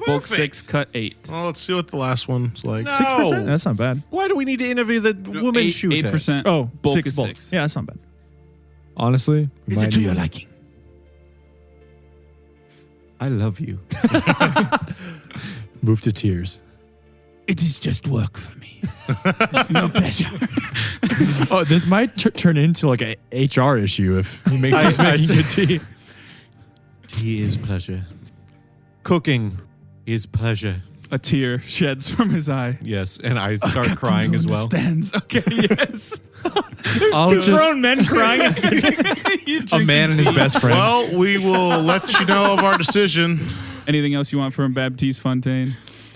Bulk 6, cut 8. Well, let's see what the last one's like. 6%? That's not bad. Why do we need to interview the woman shooter? 8%. Oh, bulk 6 is bulk. 6. Yeah, that's not bad. Honestly, we Is might it to need your it. liking? I love you. Move to tears. It is just work for me. No pleasure. Oh, this might turn into like a HR issue if he makes I making see. good tea. Tea is pleasure. Cooking is pleasure. A tear sheds from his eye. Yes, and I start crying as well. Understands. Okay, yes. I'll Two just grown men crying. a man and his best friend. Well, we will let you know of our decision. Anything else you want from Baptiste Fontaine?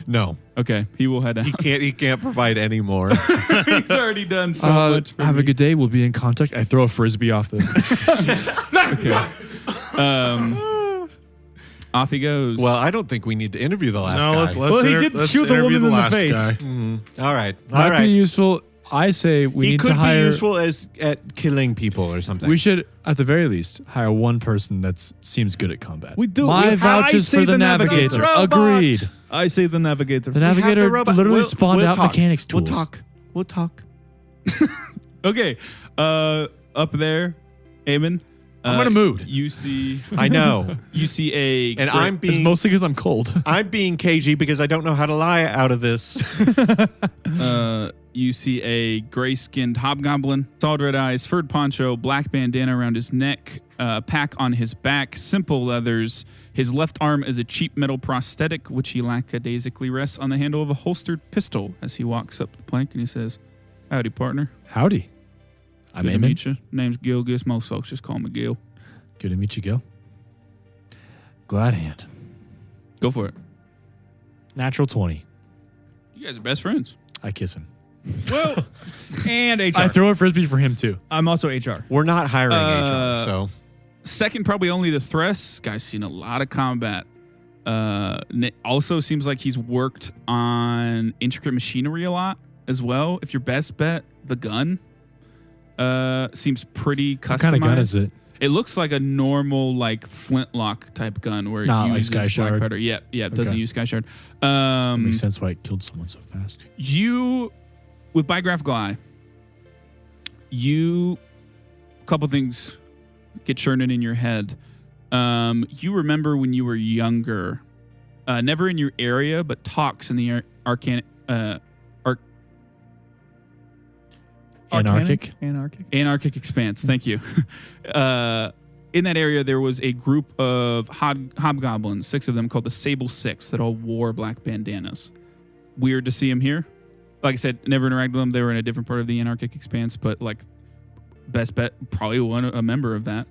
No, Okay, he will head out. he can't provide any more. He's already done so much for have me. a good day. We'll be in contact. I throw a frisbee off the. Okay. Off he goes. Well, I don't think we need to interview the last No, guy. let's Well, he did let's shoot the interview woman in the last face. guy. All right, all Might be right. useful. I say we He need could to be hire. useful as at killing people or something. We should, at the very least, hire one person that seems good at combat. We do. My I vouches say for the navigator. Robot. Agreed. I say the navigator. The We have the navigator robot. literally We'll- spawned we'll out talk. mechanics tools. We'll talk. okay. Up there, Eamon. I'm in a mood. You see. I know, You see a. and great- I'm It's being mostly because I'm cold. I'm being cagey because I don't know how to lie out of this. You see a gray-skinned hobgoblin, solid red eyes, furred poncho, black bandana around his neck, pack on his back, simple leathers. His left arm is a cheap metal prosthetic, which he lackadaisically rests on the handle of a holstered pistol as he walks up the plank and he says, "Howdy, partner. Howdy. I'm Good to Eamon. meet you. Name's Gil Gus. Most folks just call me Gil. Good to meet you, Gil. Glad hand. Go for it. Natural 20. You guys are best friends. I kiss him. Whoa. And HR. I throw a frisbee for him too. I'm also HR. We're not hiring HR, so Second, probably only the Thress. Guy's seen a lot of combat. Also seems like he's worked on intricate machinery a lot as well. If your best bet, the gun seems pretty customized. What kind of gun is it? It looks like a normal like flintlock type gun where Not it like uses Sky black Shard. powder. Yeah, it doesn't Okay. use Sky Shard. Makes sense why it killed someone so fast. You, with biographical eye, a couple things get churning in your head. You remember when you were younger, never in your area, but talks in the Anarchic? Anarchic Expanse. Thank you. In that area, there was a group of hobgoblins, 6 of them, called the Sable Six, that all wore black bandanas. Weird to see them here. Like I said, never interacted with them. They were in a different part of the Anarchic Expanse, but like, best bet, probably a member of that.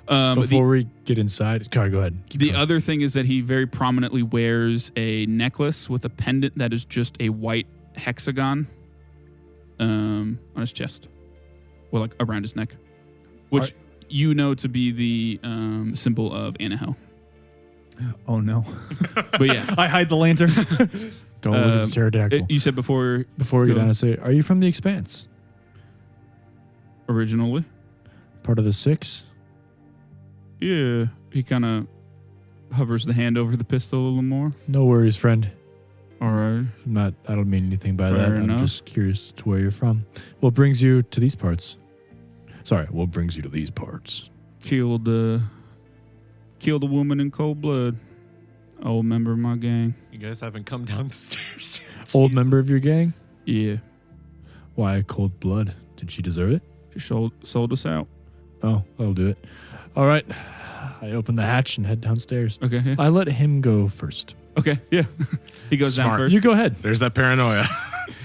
Before we get inside, sorry, go ahead. Keep The going. other thing is that he very prominently wears a necklace with a pendant that is just a white hexagon on his chest, or like around his neck, which you know to be the symbol of Anahel. Oh no! But yeah, I hide the lantern. Don't look at the pterodactyl. you said before Before we get down to say, are you from the Expanse? originally. Part of the 6? Yeah, he kind of hovers the hand over the pistol a little more. No worries, friend. All right. I don't mean anything by Fair that. enough. I'm just curious to where you're from. What brings you to these parts? Sorry, what brings you to these parts? Killed a woman in cold blood. Old member of my gang. You guys haven't come down the stairs. Old member of your gang? Yeah, Why cold blood? Did she deserve it? she sold us out. Oh, that'll do it. All right. I open the hatch and head downstairs. Okay. Yeah. I let him go first. Okay. Yeah. He goes down Smart. first. You go ahead. There's that paranoia.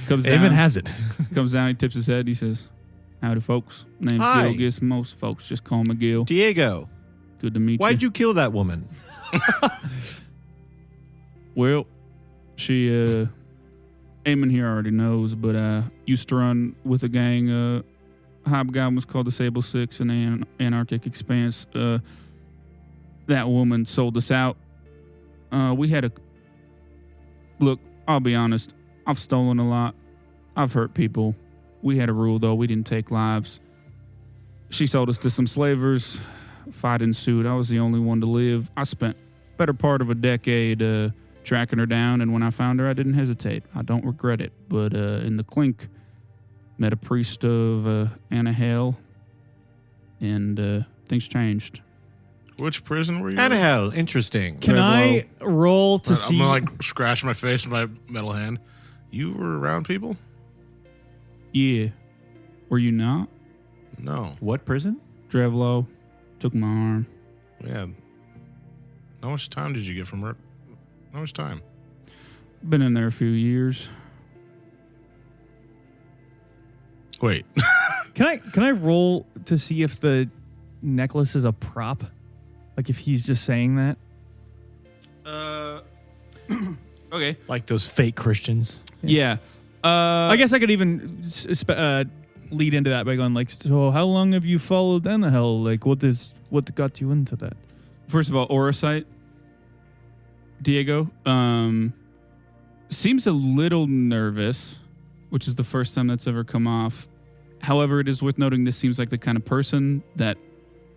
Comes down. Eamon has it. Comes down. He tips his head. He says, "Howdy, folks. Name's Hi. Gil. Guess most folks just call me Gil. Diego, Good to meet why'd you kill that woman? Well, she, Eamon here already knows, but I used to run with a gang, hobgoblins called the Sable Six in the Anarchic Expanse. That woman sold us out. Look, I'll be honest, I've stolen a lot. I've hurt people. We had a rule, though. We didn't take lives. She sold us to some slavers. Fight ensued. I was the only one to live. I spent better part of a decade, tracking her down, and when I found her, I didn't hesitate. I don't regret it. But in the clink, met a priest of Anahel, and things changed. Which prison were you in? Anahel, interesting. Can I roll to I'm see? gonna like scratch my face with my metal hand. You were around people? Yeah. Were you not? No. What prison? Drevlo took my arm. Yeah. How much time did you get from her? How much time? Been in there a few years. Wait. Can I roll to see if the necklace is a prop? Like if he's just saying that? Okay. Like those fake Christians. Yeah. I guess I could even lead into that by going like, so how long have you followed Anahel? Like what got you into that? First of all, Orosite, Diego, seems a little nervous, which is the first time that's ever come off. However, it is worth noting this seems like the kind of person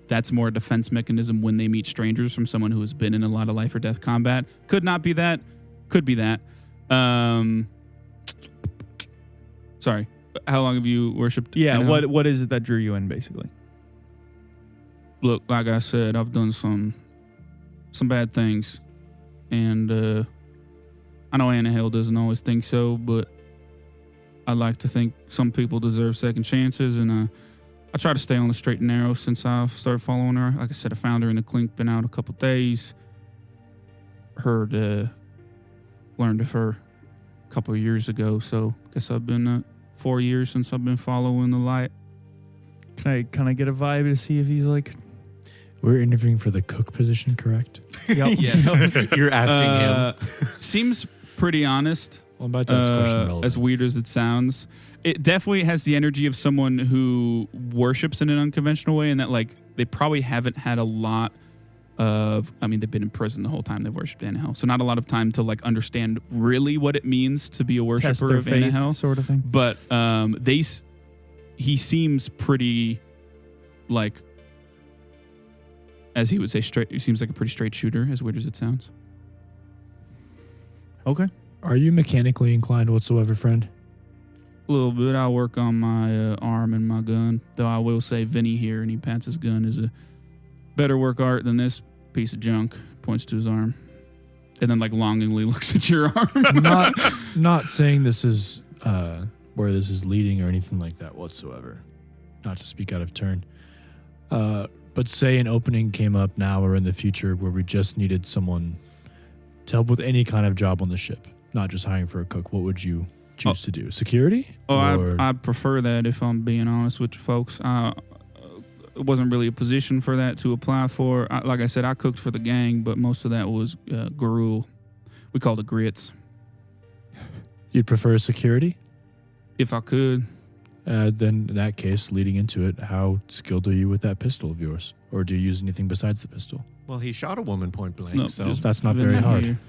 that's more a defense mechanism when they meet strangers from someone who has been in a lot of life or death combat. Could not be that. Could be that. Sorry. How long have you worshipped? Yeah, Anahel? what is it that drew you in basically? Look, like I said, I've done some bad things, and I know Anahel doesn't always think so, but I like to think some people deserve second chances, and I try to stay on the straight and narrow since I started following her. Like I said, I found her in the clink, been out a couple days, learned of her a couple of years ago, so I guess I've been 4 years since I've been following the light. Can I get a vibe to see if he's like? We're interviewing for the cook position, correct? Yep. Yes. You're asking him. Seems pretty honest. Well, I'm about to ask a question relevant. As weird as it sounds, it definitely has the energy of someone who worships in an unconventional way, and that like they probably haven't had a lot of. I mean, they've been in prison the whole time they've worshipped Anahel, so not a lot of time to like understand really what it means to be a Test worshiper their of faith, Anahel. sort of thing. But he seems pretty like as he would say, straight. He seems like a pretty straight shooter, as weird as it sounds. Okay. Are you mechanically inclined whatsoever, friend? A little bit. I work on my arm and my gun, though I will say Vinny here, and he pats his gun, is a better work art than this piece of junk. Points to his arm, and then like longingly looks at your arm. Not saying this is where this is leading or anything like that whatsoever. Not to speak out of turn. But say an opening came up now or in the future where we just needed someone to help with any kind of job on the ship, not just hiring for a cook. What would you choose to do? Security? I prefer that, if I'm being honest with you folks. It wasn't really a position for that to apply for. Like I said, I cooked for the gang, but most of that was gruel. We called it grits. You'd prefer security? If I could. Then in that case, leading into it, how skilled are you with that pistol of yours? Or do you use anything besides the pistol? Well, he shot a woman point blank, No, so just That's not Vinny very hard. here.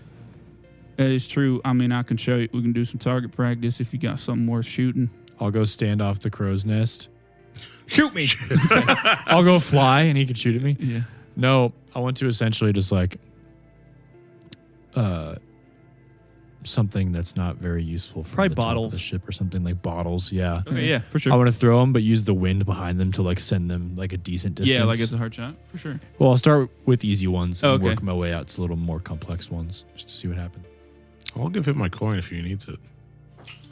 That is true. I mean, I can show you. We can do some target practice if you got something worth shooting. I'll go stand off the crow's nest. Shoot me. I'll go fly and he can shoot at me. Yeah. No, I want to essentially just like something that's not very useful for Probably the top of bottles. the ship or something like bottles. Yeah. Okay, yeah, for I sure. want to throw them, but use the wind behind them to like send them like a decent distance. Yeah, like it's a hard shot, for sure. Well, I'll start with easy ones and Okay. work my way out to a little more complex ones just to see what happens. I'll give him my coin if he needs it.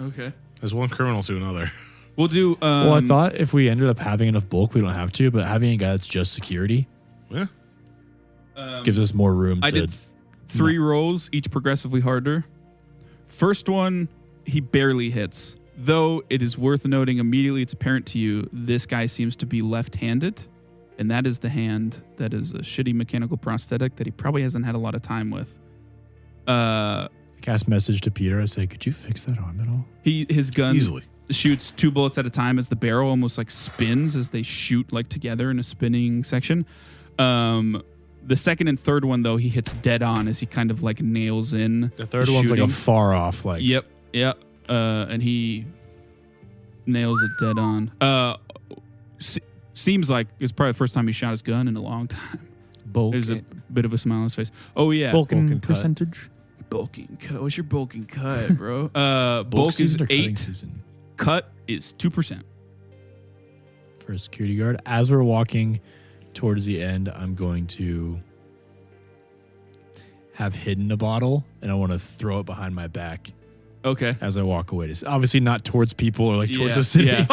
Okay. There's one criminal to another. We'll do... Well, I thought if we ended up having enough bulk, we don't have to, but having a guy that's just security Yeah. gives us more room I to... did 3 rolls, each progressively harder. First one, he barely hits. Though it is worth noting immediately, it's apparent to you, this guy seems to be left-handed, and that is the hand that is a shitty mechanical prosthetic that he probably hasn't had a lot of time with. Cast message to Peter. I say, could you fix that arm at all? His gun Easily. shoots 2 bullets at a time as the barrel almost like spins as they shoot like together in a spinning section. The second and third one, though, he hits dead on as he kind of like nails in. The third one's like a shooting. far off, like... Yep. And he nails it dead on. Seems like it's probably the first time he shot his gun in a long time. There's a bit of a smile on his face. Oh, yeah. Bulking Bulking cut. percentage. Bulking cut. What's your bulking cut, bro? Bulk is season or cutting 8. season? Cut is 2%. For a security guard. As we're walking towards the end, I'm going to have hidden a bottle, and I want to throw it behind my back Okay. as I walk away. Obviously not towards people or like towards Yeah, the city. yeah.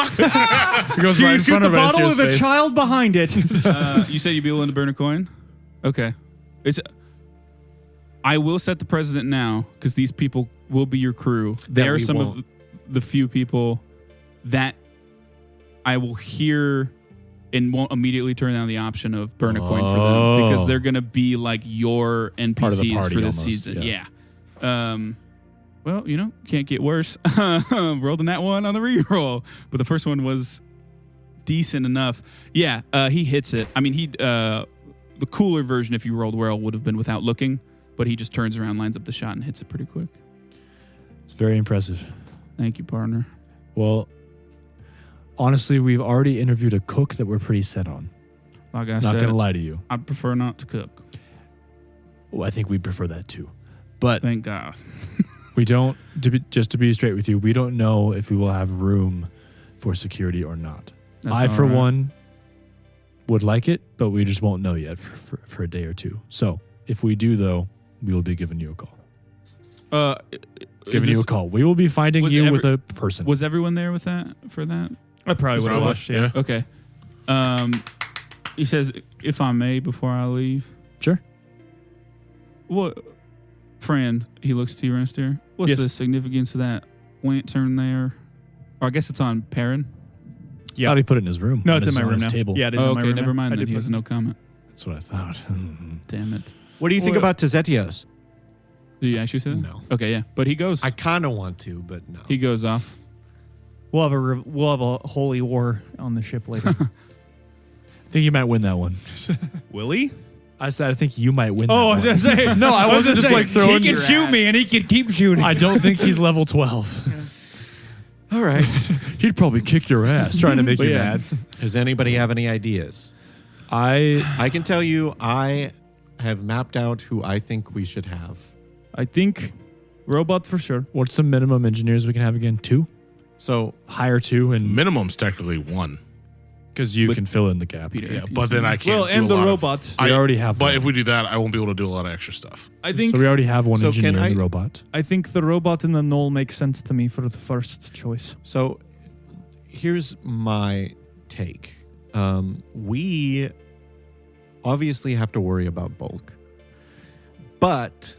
It goes Do right you in shoot front the of us. bottle with a child behind it? You said you'd be willing to burn a coin? Okay. I will set the precedent now because these people will be your crew. They are we some won't. of the few people that I will hear and won't immediately turn down the option of burn a coin for them because they're going to be like your Part of the NPCs party for this almost, season. yeah. Yeah. Well, can't get worse. Rolled in that one on the reroll, but the first one was decent enough. Yeah, he hits it. I mean, the cooler version, if you rolled well, would have been without looking, but he just turns around, lines up the shot, and hits it pretty quick. It's very impressive. Thank you, partner. Well, honestly, we've already interviewed a cook that we're pretty set on. Like I Not said, going to lie to you. I prefer not to cook. Well, I think we prefer that too. But Thank God. we don't, just to be straight with you, we don't know if we will have room for security or not. That's I, all for right. one, would like it, but we just won't know yet for a day or two. So if we do, though, we will be giving you a call. Giving you a call. We will be finding was you with a person. Was everyone there with that for that? I probably would have Probably, watched, yeah. Okay. He says, if I may, before I leave. Sure. What, friend, he looks to you, Renister. What's Yes. the significance of that lantern there? Or I guess it's on Perrin. Yeah. Thought he put it in his room. No, on it's in his- my on room his now. table. Yeah, it is in my Okay, room never now. mind I then. did He put has it- no comment. That's what I thought. Damn it. What do you think Or- about Tizetios? Did you actually say that? No. Okay, yeah. But he goes. I kind of want to, but no. He goes off. We'll have a holy war on the ship later. I think you might win that one. Will he? I said I think you might win. Oh, I that was one. gonna say. No, I wasn't just like throwing. He can shoot me, and he can keep shooting. I don't think he's level 12. All right. He'd probably kick your ass trying to make But you yeah. mad. Does anybody have any ideas? I can tell you, I have mapped out who I think we should have. I think robot for sure. What's the minimum engineers we can have again? 2? So Hire 2 and Minimum's technically 1. because you But- can fill in the gap. Peter. Yeah, but then I can't. Well, do and a the lot robot. We already have But one. if we do that, I won't be able to do a lot of extra stuff. I think So we already have one So engineer can in the I- robot. I think the robot and the null make sense to me for the first choice. So here's my take. We obviously have to worry about bulk. But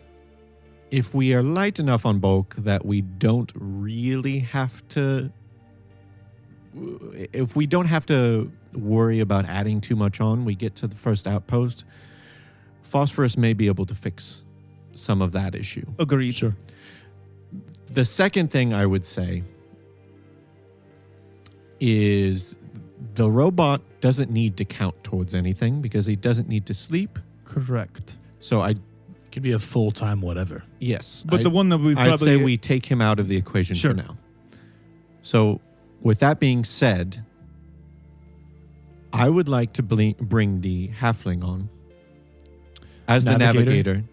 if we are light enough on bulk that we don't really have to, if we don't have to worry about adding too much on, we get to the first outpost, Phosphorus may be able to fix some of that issue. Agreed. Sure. The second thing I would say is the robot doesn't need to count towards anything because he doesn't need to sleep. Correct. So It can be a full-time whatever. yes. But the one that we I'd probably say we take him out of the equation Sure. for now. So with that being said, I would like to bring the halfling on as the Navigator? navigator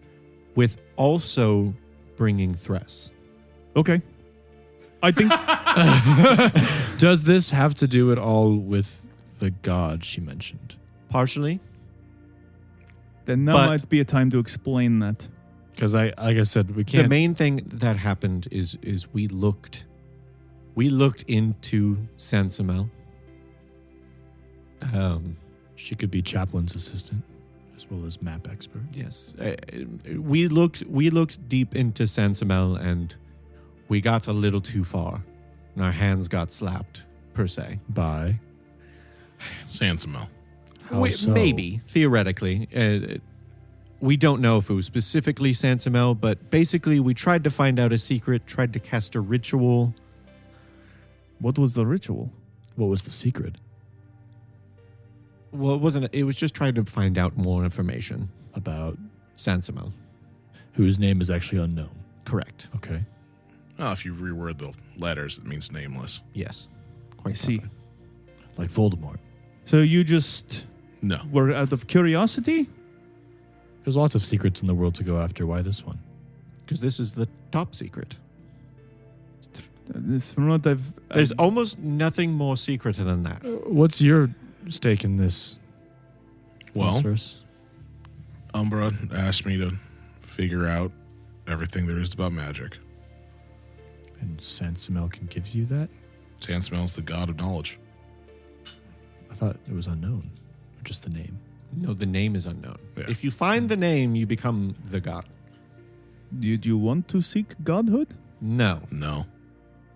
with also bringing Thress. Okay. I think Does this have to do at all with the god she mentioned? Partially. then now But- might be a time to explain that. Because like I said, we The can't. main thing that happened is we looked into Sansamel. She could be Chaplin's assistant as well as map expert. Yes, we looked deep into Sansamel and we got a little too far, and our hands got slapped per se. By Sansamel. how so? Maybe theoretically, we don't know if it was specifically Sansamel, but basically we tried to find out a secret, tried to cast a ritual. What was the ritual? What was the secret Well, it wasn't. It was just trying to find out more information. about Sansamel, whose name is actually unknown? correct? Okay. Well, if you reword the letters, it means nameless. Yes, I quite see. clever. Like Voldemort. So you just No. were out of curiosity? There's lots of secrets in the world to go after. Why this one? Because this is the top secret. This from what I've There's almost nothing more secret than that. What's your stake in this? Well, Phosphorus? Umbra asked me to figure out everything there is about magic. And Sansamel can give you that? Sansamel's the god of knowledge. I thought it was unknown. Or just the name. No, the name is unknown. Yeah. If you find the name, you become the god. Did you want to seek godhood? No, No,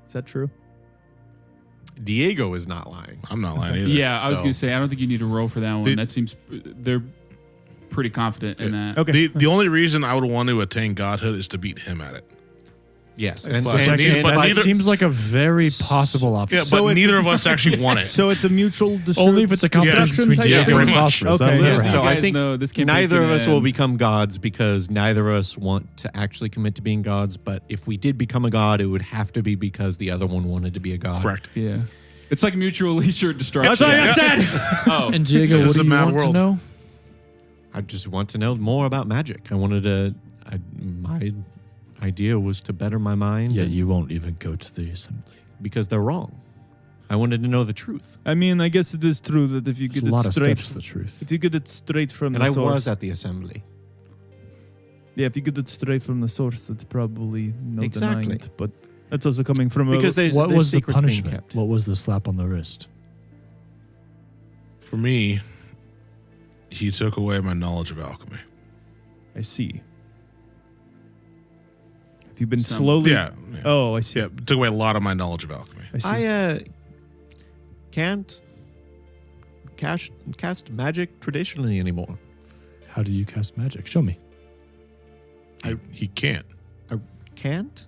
Is that true? Diego is not lying. I'm not lying either. Yeah, I was So, going to say, I don't think you need to roll for that one. The- That seems, they're pretty confident in that. Okay. The only reason I would want to attain godhood is to beat him at it. Yes, But and neither- but that neither- seems like a very possible option. Yeah, So but it's- neither of us actually want it. So it's a mutual Only if it's a competition destruction between type Yeah, Diego thing? and pretty much. Phosphorus. Okay, That'll yeah. never So happen. I guys think know this campaign's neither of gonna us will end. become gods because neither of us want to actually commit to being gods. But if we did become a god, it would have to be because the other one wanted to be a god. Correct. Yeah. It's like mutual assured destruction. That's what I said. Oh. And Diego, This what is do a you mad want world. to know? I just want to know more about magic. I wanted to. My idea was to better my mind. Yeah, and- you won't even go to the assembly. because they're wrong. I wanted to know the truth, I mean, I guess it is true that if you There's get a lot it of straight, steps to the truth. if you get it straight from and the I source, was at the assembly. yeah, if you get it straight from the source, that's probably no Exactly. denying it. But that's also coming from Because there's What there's was the secrets being punishment? kept. What was the slap on the wrist? For me, he took away my knowledge of alchemy. I see. Have you been Some- slowly? Yeah. Oh, I see. Yeah, took away a lot of my knowledge of alchemy. I see. I can't cast magic traditionally anymore. How do you cast magic? Show me. He can't. Can't?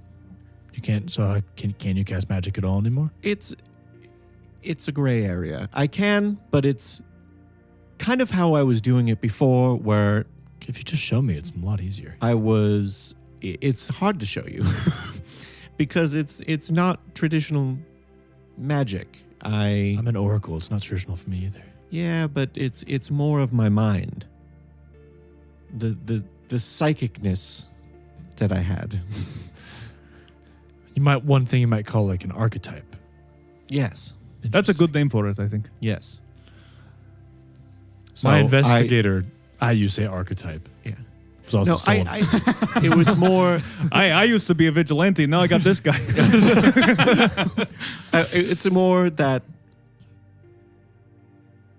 You can't. So can you cast magic at all anymore? It's a gray area. I can, but it's kind of how I was doing it before, where If you just show me, it's a lot easier. I was. It's hard to show you because it's not traditional magic. I'm an oracle. It's not traditional for me either. Yeah, but it's more of my mind. The psychicness that I had. One thing you might call like an archetype. Yes. That's a good name for it, I think. Yes. My investigator, you say archetype. Yeah. Was also No, stolen. it was more. I used to be a vigilante. Now I got this guy. It's more that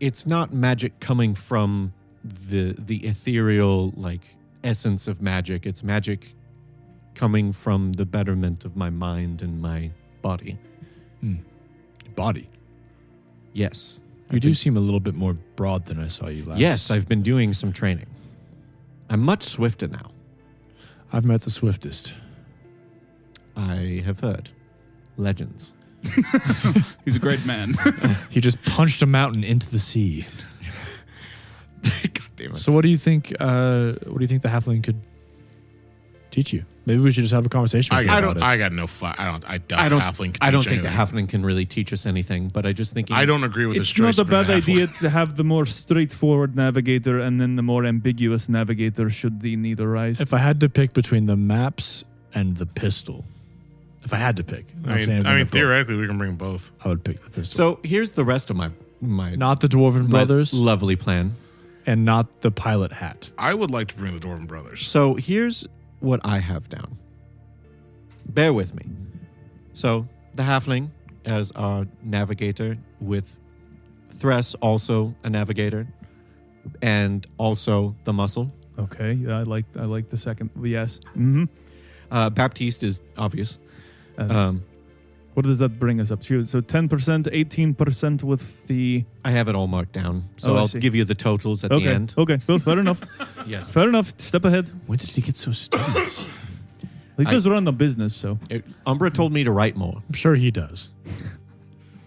it's not magic coming from the ethereal like essence of magic. It's magic coming from the betterment of my mind and my body. Body. Yes. You do seem a little bit more broad than I saw you last. Yes, I've been doing some training. I'm much swifter now. I've met the swiftest. I have heard legends. He's a great man. He just punched a mountain into the sea. God damn it. So what do you think? What do you think the halfling could teach you? Maybe we should just have a conversation with you about it. I got no fight. I doubt the halfling can I don't teach think the anything. halfling can really teach us anything, but I just think I don't agree with this It's not choice a of being bad idea halfling. to have the more straightforward navigator and then the more ambiguous navigator should the need arise. If I had to pick between the maps and the pistol, if I had to pick, I mean, theoretically, we can bring both. I would pick the pistol. So here's the rest of my Not the Dwarven brothers lovely plan. and not the pilot hat. I would like to bring the Dwarven brothers. So here's what I have down. Bear with me. So the halfling as our navigator, with Thress also a navigator, and also the muscle. Okay, yeah, I like the second. Yes. Mm-hmm. Baptiste is obvious. What does that bring us up to? So 10%, 18% with the... I have it all marked down, so Oh, I I'll see. give you the totals at the end. Okay, well, fair enough. Yes. Fair enough. Step ahead. When did he get so studious? He does run a business, so... Umbra told me to write more, I'm sure he does.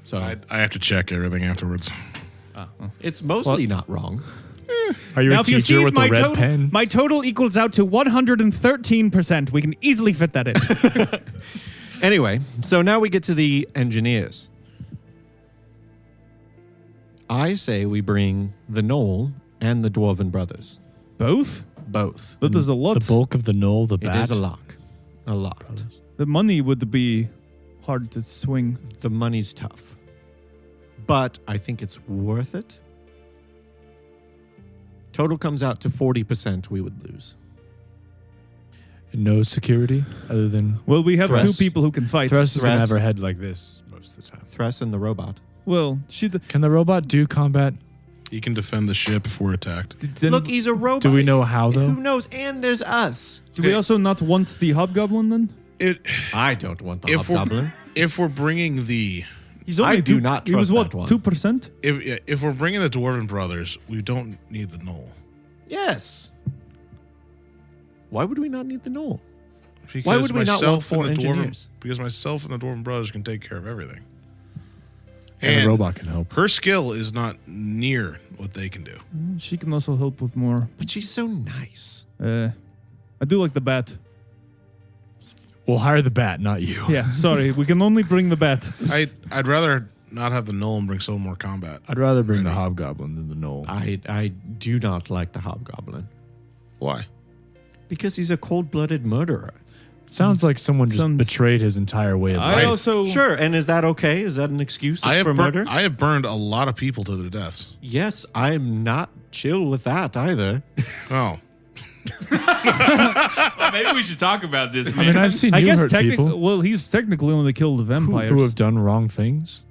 so I have to check everything afterwards. it's mostly not wrong. Are you Now, a if you teacher see with my a red total, pen? my total equals out to 113%. We can easily fit that in. Anyway, so now we get to the engineers. I say we bring the Knoll and the Dwarven brothers. Both? Both. That is a lot. The bulk of the knoll, the It bat. is a lot. A lot. The money would be hard to swing. The money's tough. But I think it's worth it. Total comes out to 40% we would lose. No security other than Well, we have Thress. two people who can fight. Thress is going to Thress. have her head like this most of the time. Thress and the robot. Well, Can the robot do combat? He can defend the ship if we're attacked. then Look, he's a robot. Do we know how, though? Who knows? And there's us. do we also not want the hobgoblin then? I don't want the If we're- hobgoblin. If we're bringing the He's only I do not He was trust what, that one. 2%? if we're bringing the Dwarven brothers, we don't need the Knoll. Yes. Why would we not need the Knoll? Because Why would we not want myself four and the Dwarven- engineers? Because myself and the Dwarven brothers can take care of everything. And the robot can help. Her skill is not near what they can do. She can also help with more. But she's so nice. I do like the bat. We'll hire the bat, not you. Yeah, sorry. We can only bring the bat. I'd rather not have the Knoll and bring someone more combat. I'd rather bring the hobgoblin than the knoll. I do not like the hobgoblin. Why? Because he's a cold-blooded murderer. Sounds like someone just Sounds- betrayed his entire way of I life. also... Sure, and is that okay? Is that an excuse for murder? I have burned a lot of people to their deaths. Yes, I'm not chill with that either. Oh, Maybe we should talk about this, I mean, I've seen I you guess hurt technically... people Well, he's technically only killed vampires. who have done wrong things.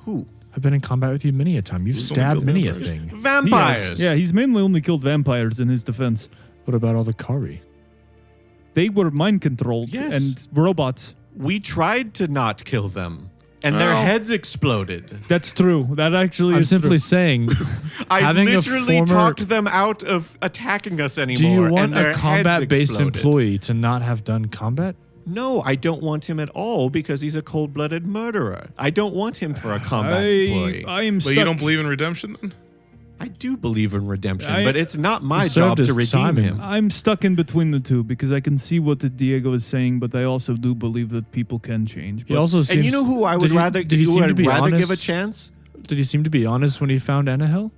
Who? I've been in combat with you many a time. You've Who's only stabbed killed many a vampires? thing. He has. Vampires. Yeah, he's mainly only killed vampires in his defense. What about all the Kari? They were mind-controlled Yes. and robots. We tried to not kill them, and their Oh. heads exploded. That's true. That actually I'm is simply true. saying, I Having a literally former- talked them out of attacking us anymore. do you and want their a heads combat-based exploded. employee to not have done combat? No, I don't want him at all because he's a cold-blooded murderer. I don't want him for a combat employee. I am but stuck. you don't believe in redemption then? I do believe in redemption, I- but it's not my He served job to his redeem time in- him. I'm stuck in between the two because I can see what the Diego is saying, but I also do believe that people can change. He But also seems, And you know who I would did he- rather did he who seem to I'd be rather honest? give a chance? Did he seem to be honest when he found Anahel?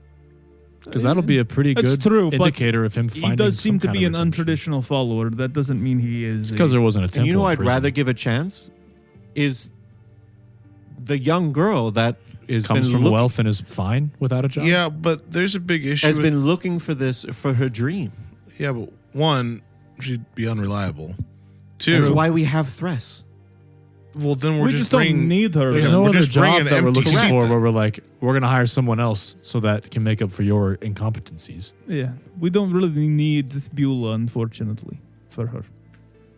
Because that'll be a pretty That's good true, but indicator of him finding He does seem some to kind be of an redemption. untraditional follower. That doesn't mean he is. Because there wasn't a temple. And you know, in I'd prison. rather give a chance is the young girl that is comes been from wealth and is fine without a job. Yeah, but there's a big issue. has with- been looking for this for her dream. Yeah, but one, she'd be unreliable. That's Two, why we have Thress. well, then we're we just don't bringing. need her. There's Yeah, no we're other just job bringing that we're empty looking seats. for where we're like, we're going to hire someone else so that can make up for your incompetencies. Yeah, we don't really need this Beulah, unfortunately, for her.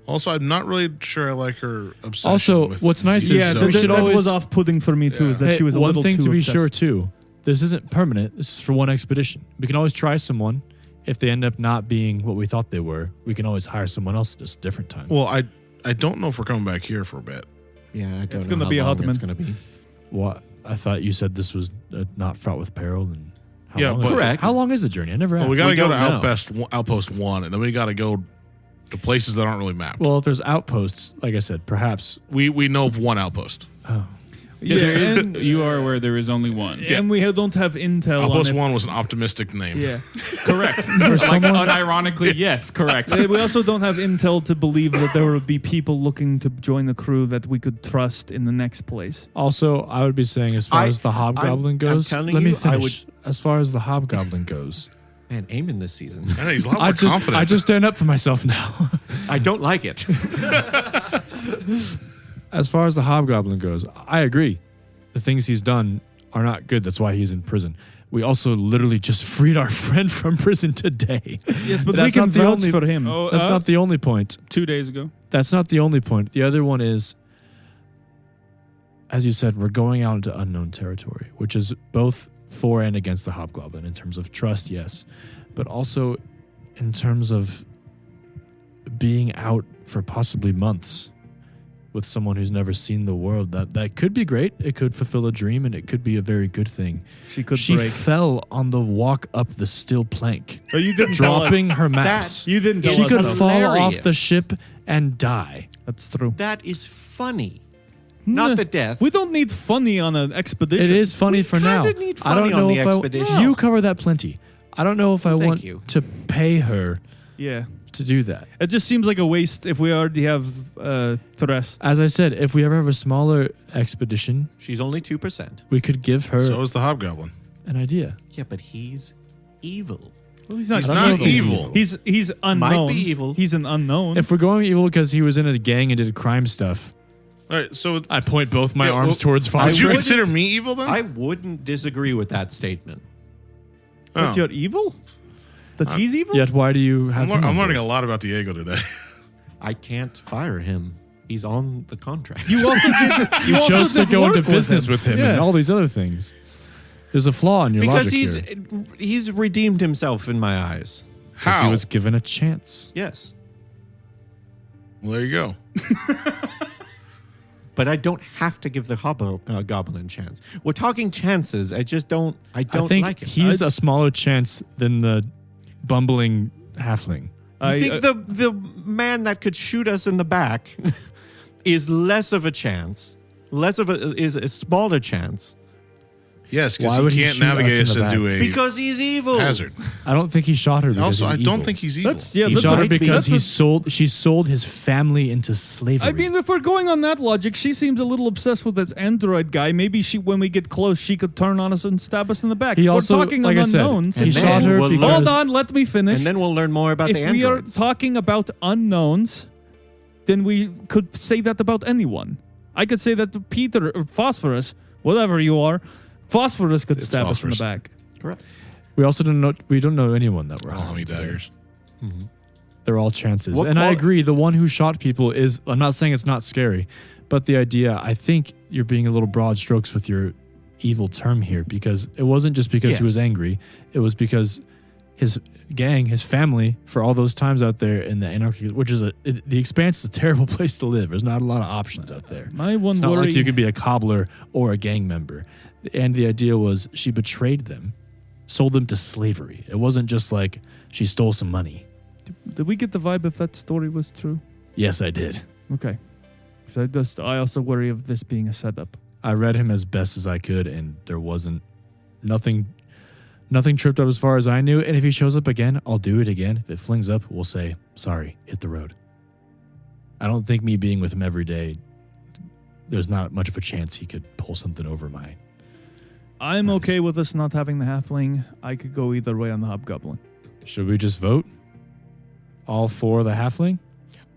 Also, I'm not really sure I like her obsession. Also, with what's nice is Yeah, Zoe. we that should was always- off-putting for me too. Is that Hey, she was a one little thing too to be obsessed. sure too, this isn't permanent. This is for one expedition. We can always try someone. If they end up not being what we thought they were, we can always hire someone else at a different time. Well, I don't know if we're coming back here for a bit. Yeah, I don't It's know gonna how be a long hot it's minute. going to be. What? I thought you said this was not fraught with peril. And how Yeah, long but- is it? Correct. How long is the journey? I never asked. Well, we got to go to don't know. Outpost 1, and then we got to go to places that aren't really mapped. Well, if there's outposts, like I said, perhaps. We know of one outpost. Yeah, and, You are where there is only one. and we don't have intel Outpost on 1 was an optimistic name. Yeah. Correct. Like, unironically, yes, correct. We also don't have intel to believe that there would be people looking to join the crew that we could trust in the next place. Also, I would be saying, as far as the hobgoblin I'm goes, telling let me you, I finish. As far as the hobgoblin goes, Man, Eamon this season. I know, he's a lot more confident. I just stand up for myself now. I don't like it. As far as the hobgoblin goes, I agree. The things he's done are not good. That's why he's in prison. We also literally just freed our friend from prison today. Yes, but That's we not can the vouch only- for him. Oh, That's not the only point. 2 days ago. That's not the only point. The other one is, as you said, we're going out into unknown territory, which is both for and against the hobgoblin in terms of trust, yes, but also in terms of being out for possibly months with someone who's never seen the world. That could be great. It could fulfill a dream, and it could be a very good thing. She could She break. fell on the walk up the steel plank, Oh, you didn't tell us. dropping her maps. You didn't tell She us. could though. fall off hilarious. the ship and die. That's true. That is funny. Not the death. We don't need funny on an expedition. It is funny for now. kinda need I don't funny on know the if expedition. you cover that plenty. I don't know if I Thank want you. to pay her Yeah. to do that. It just seems like a waste if we already have Thress. As I said, if we ever have a smaller expedition, She's only 2%. we could give her So is the hobgoblin. an idea. Yeah, but he's evil. Well, he's not, He's I don't know not if he's evil. He's unknown. Might be evil. He's an unknown. If we're going evil because he was in a gang and did crime stuff, All right, so I point both my Yeah, arms well, towards would Phosphorus. you wouldn't- consider me evil then? I wouldn't disagree with that statement. Oh. But you're evil? That he's evil? Yet why do you have him on I'm learning a board? lot about Diego today. I can't fire him. He's on the contract. You also did. You You also chose to did go into work business with him Yeah. and all these other things. There's a flaw in your because logic here. he's redeemed himself in my eyes. 'Cause How? he was given a chance. Yes. Well, there you go. But I don't have to give the goblin a chance. We're talking chances. I just don't. I don't I think like it. he's a smaller chance than the bumbling halfling. I think the man that could shoot us in the back is less of a chance. Is a smaller chance Yes, Why because would he he can't shoot us navigate in us the back? into a because he's evil. hazard. I don't think he shot her because Also, he's I don't evil. think he's evil. That's yeah. He that's shot her a- because that's a- she sold his family into slavery. I mean, if we're going on that logic, she seems a little obsessed with this android guy. Maybe when we get close, she could turn on us and stab us in the back. he If also, we're talking like on I said, unknowns. he And shot then her we'll because Hold on, let me finish. And then we'll learn more about the if we are androids. talking about unknowns, then we could say that about anyone. I could say that to Peter or Phosphorus, whatever you are. Phosphorus could It's stab us in Phosphorus. the back. Correct. we also don't know. We don't know anyone that we're Oh, how many hunting today. daggers? They're all chances. What And I qual- agree, the one who shot people is, I'm not saying it's not scary, but the idea, I think you're being a little broad strokes with your evil term here, because it wasn't just because he was Yes. angry. It was because his gang, his family, for all those times out there in the anarchy, which is the Expanse is a terrible place to live. There's not a lot of options out there. My one It's not worry. like you could be a cobbler or a gang member. And the idea was she betrayed them, sold them to slavery. It wasn't just like she stole some money. Did we get the vibe if that story was true? Yes, I did. Okay. Because I also worry of this being a setup. I read him as best as I could, and there wasn't nothing Nothing tripped up as far as I knew, and if he shows up again, I'll do it again. If it flings up, we'll say, sorry, hit the road. I don't think me being with him every day, there's not much of a chance he could pull something over my... I'm okay with us not having the halfling. I could go either way on the hobgoblin. Should we just vote? All for the halfling?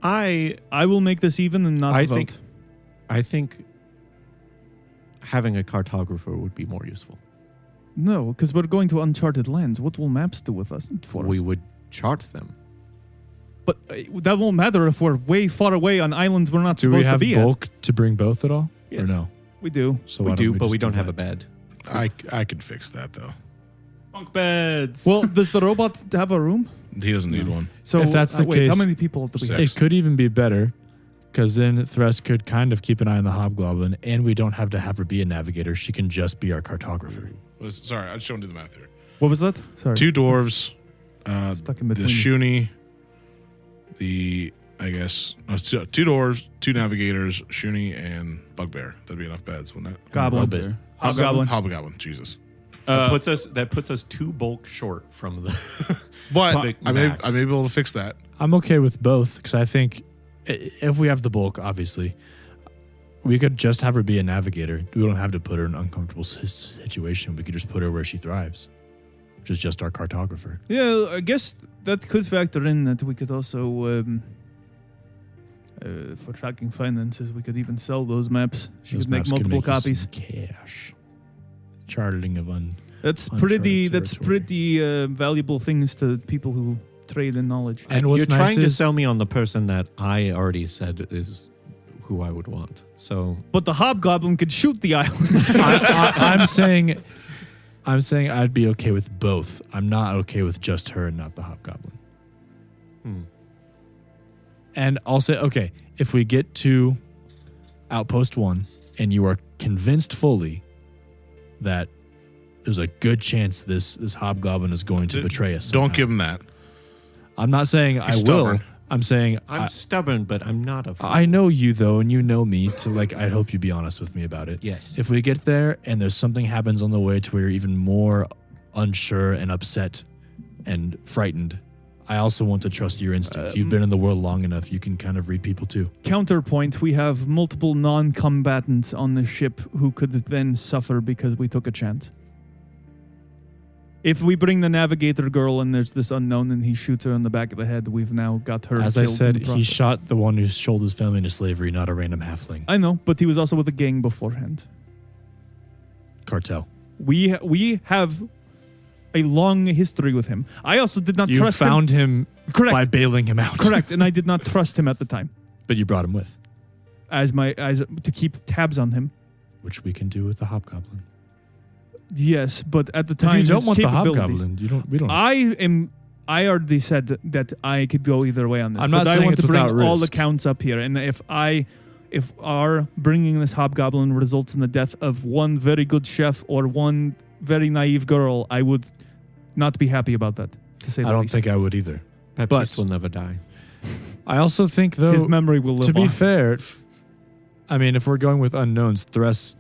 I will make this even and not vote. I think having a cartographer would be more useful. No, because we're going to uncharted lands. What will maps do with us? We would chart them. But that won't matter if we're way far away on islands we're not supposed to be at. Do we have bulk to bring both at all? Yes. Or no? We do. So we why do, don't but we just don't do have a that? bed. I could fix that though. Bunk beds. Well, does the robot have a room? He doesn't need one. So If that's the wait, how case, many people do we have? Six. It could even be better, because then Thress could kind of keep an eye on the hobgoblin, and we don't have to have her be a navigator. She can just be our cartographer. Sorry, I just don't do the math here. What was that? Sorry. 2 dwarves, Stuck in the between. Shuni, two dwarves, 2 navigators, Shuni, and Bugbear. That'd be enough beds, wouldn't it? Goblin. Bit. Hobgoblin. Hobgoblin, Jesus. That puts us 2 bulk short from the. But the I may max. be able to fix that. I'm okay with both, because I think if we have the bulk, obviously, we could just have her be a navigator. We don't have to put her in an uncomfortable situation. We could just put her where she thrives, which is just our cartographer. Yeah, I guess that could factor in that we could also, for tracking finances, we could even sell those maps. She Those could make maps multiple you some copies. cash. Charting of That's uncharted pretty territory. valuable things to people who trade in knowledge. And what's You're nice trying to is- sell me on the person that I already said is who I would want. So But the hobgoblin could shoot the island. I'm saying I'd be okay with both. I'm not okay with just her and not the hobgoblin. And I'll say, okay, if we get to Outpost 1 and you are convinced fully that there's a good chance this hobgoblin is going to betray us somehow. Don't give him that. I'm not saying He's I will. stubborn. I'm saying I'm stubborn, but I'm not a fool. I know you though, and you know me. I hope you be honest with me about it. Yes. If we get there and there's something happens on the way to where you're even more unsure and upset and frightened, I also want to trust your instincts. You've been in the world long enough. You can kind of read people too. Counterpoint, we have multiple non-combatants on the ship who could then suffer because we took a chance. If we bring the navigator girl and there's this unknown and he shoots her in the back of the head, we've now got her As I killed in said, the he process. shot the one who sold his family into slavery, not a random halfling. I know, but he was also with a gang beforehand. Cartel. We have a long history with him. I also did not You trust found him Correct. by bailing him out. Correct, and I did not trust him at the time But you brought him with, as to keep tabs on him. which we can do with the hobgoblin. Yes, but at the time, If you don't his want the capabilities- hobgoblin, we don't. I already said that I could go either way on this. I'm not but I saying want it's to bring without all the risk. counts up here, and if our bringing this hobgoblin results in the death of one very good chef or one very naive girl, I would not be happy about that. To say I the don't least. think I would either. Baptiste will never die. I also think, though, his memory will live to be on. fair, I mean, if we're going with unknowns, Thress,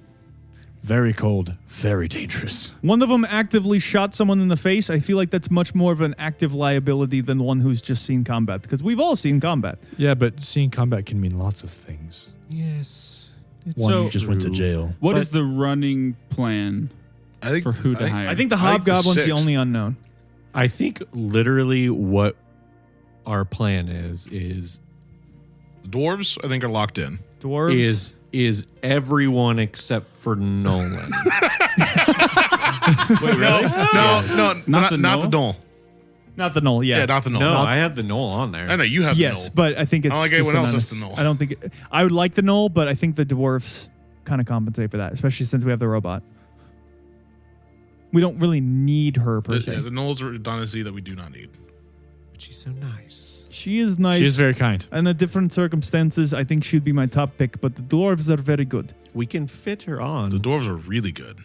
very cold, very dangerous. One of them actively shot someone in the face. I feel like that's much more of an active liability than one who's just seen combat, because we've all seen combat. Yeah, but seeing combat can mean lots of things. Yes. One So- just went to jail. What is the running plan I think for who to hire? I think the I think the hobgoblin's the six. only unknown. I think literally what our plan is The dwarves, I think, are locked in. Dwarves. is everyone except for Nolan. Wait, really? No, not the knoll. Not the null, yeah. Yeah, not the knoll. No, I have the Knoll on there. I know you have Yes, the knoll. but I think it's I don't like just anyone else an has the honest- null. I don't think I would like the null, but I think the dwarfs kind of compensate for that, especially since we have the robot. We don't really need her per se. The knoll's a redundancy that we do not need. But she's so nice. She is nice. She is very kind. Under different circumstances, I think she'd be my top pick, but the dwarves are very good. We can fit her on. The dwarves are really good.